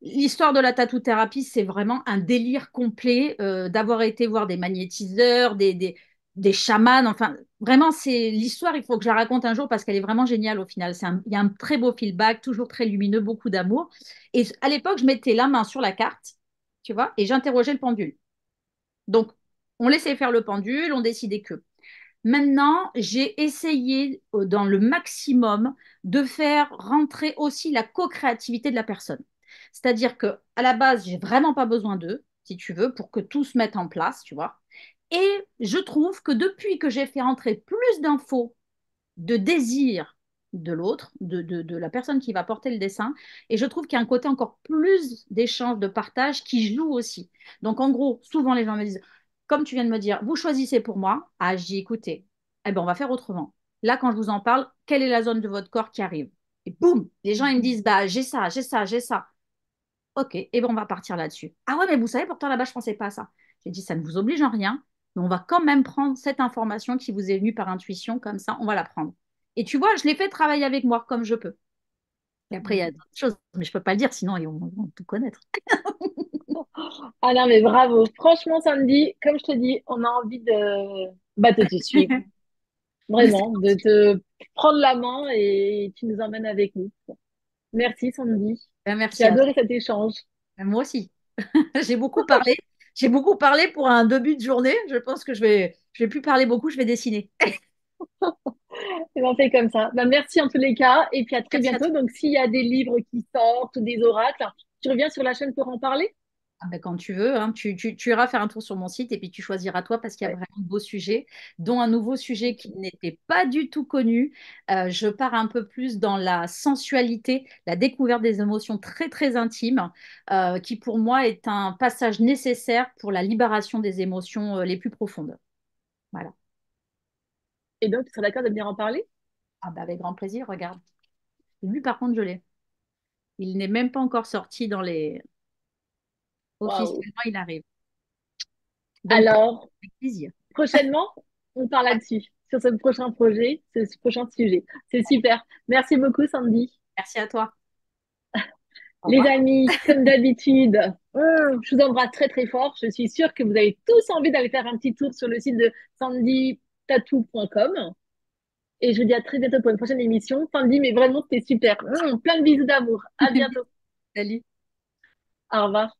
L'histoire de la tatou-thérapie, c'est vraiment un délire complet d'avoir été voir des magnétiseurs, des chamans. Enfin, vraiment, c'est l'histoire, il faut que je la raconte un jour parce qu'elle est vraiment géniale au final. Il y a un très beau feedback, toujours très lumineux, beaucoup d'amour. Et à l'époque, je mettais la main sur la carte, tu vois, et j'interrogeais le pendule. Donc, on laissait faire le pendule, on décidait que. Maintenant, j'ai essayé dans le maximum de faire rentrer aussi la co-créativité de la personne. C'est-à-dire que à la base, j'ai vraiment pas besoin d'eux, si tu veux, pour que tout se mette en place, tu vois. Et je trouve que depuis que j'ai fait entrer plus d'infos, de désir de l'autre, de la personne qui va porter le dessin, et je trouve qu'il y a un côté encore plus d'échange, de partage qui joue aussi. Donc en gros, souvent les gens me disent, comme tu viens de me dire, vous choisissez pour moi. Ah, j'ai écouté. Eh ben, on va faire autrement. Là, quand je vous en parle, quelle est la zone de votre corps qui arrive? Et boum, les gens ils me disent, bah j'ai ça, j'ai ça, j'ai ça. Ok, et ben on va partir là-dessus. Ah ouais, mais vous savez, pourtant là-bas, je pensais pas à ça. J'ai dit, ça ne vous oblige en rien, mais on va quand même prendre cette information qui vous est venue par intuition, comme ça, on va la prendre. Et tu vois, je l'ai fait travailler avec moi comme je peux. Et après, il y a d'autres choses, mais je peux pas le dire, sinon ils vont tout connaître. Ah non, mais bravo. Franchement, Sandy, comme je te dis, on a envie de te suivre. Mais c'est Vraiment, de te prendre la main et tu nous emmènes avec nous. Merci, Sandy. J'ai merci à toi. adoré cet échange. Moi aussi. J'ai beaucoup parlé. J'ai beaucoup parlé pour un début de journée. Je pense que je vais plus parler beaucoup, je vais dessiner. Et on fait comme ça. Merci en tous les cas. Et puis à très Merci à bientôt. toi. Donc, s'il y a des livres qui sortent ou des oracles, tu reviens sur la chaîne pour en parler? Ah ben, quand tu veux, hein, tu iras faire un tour sur mon site et puis tu choisiras toi parce qu'il y a Ouais. vraiment de beaux sujets, dont un nouveau sujet qui Ok. n'était pas du tout connu. Je pars un peu plus dans la sensualité, la découverte des émotions très très intimes, qui pour moi est un passage nécessaire pour la libération des émotions les plus profondes. Voilà. Et donc, tu seras d'accord de venir en parler? Ah ben, avec grand plaisir, regarde. Lui, par contre, je l'ai. Il n'est même pas encore sorti dans les... Waouh. Officiellement, il arrive. Donc, Alors, avec plaisir. prochainement, on parle là-dessus, sur ce prochain projet, ce prochain sujet. C'est super. Merci beaucoup, Sandy. Merci à toi. Au Les revoir. amis, comme d'habitude, je vous embrasse très très fort. Je suis sûre que vous avez tous envie d'aller faire un petit tour sur le site de sandytattoo.com. Et je vous dis à très bientôt pour une prochaine émission. Sandy, mais vraiment, c'était super. Plein de bisous d'amour. À bientôt. Salut. Au revoir.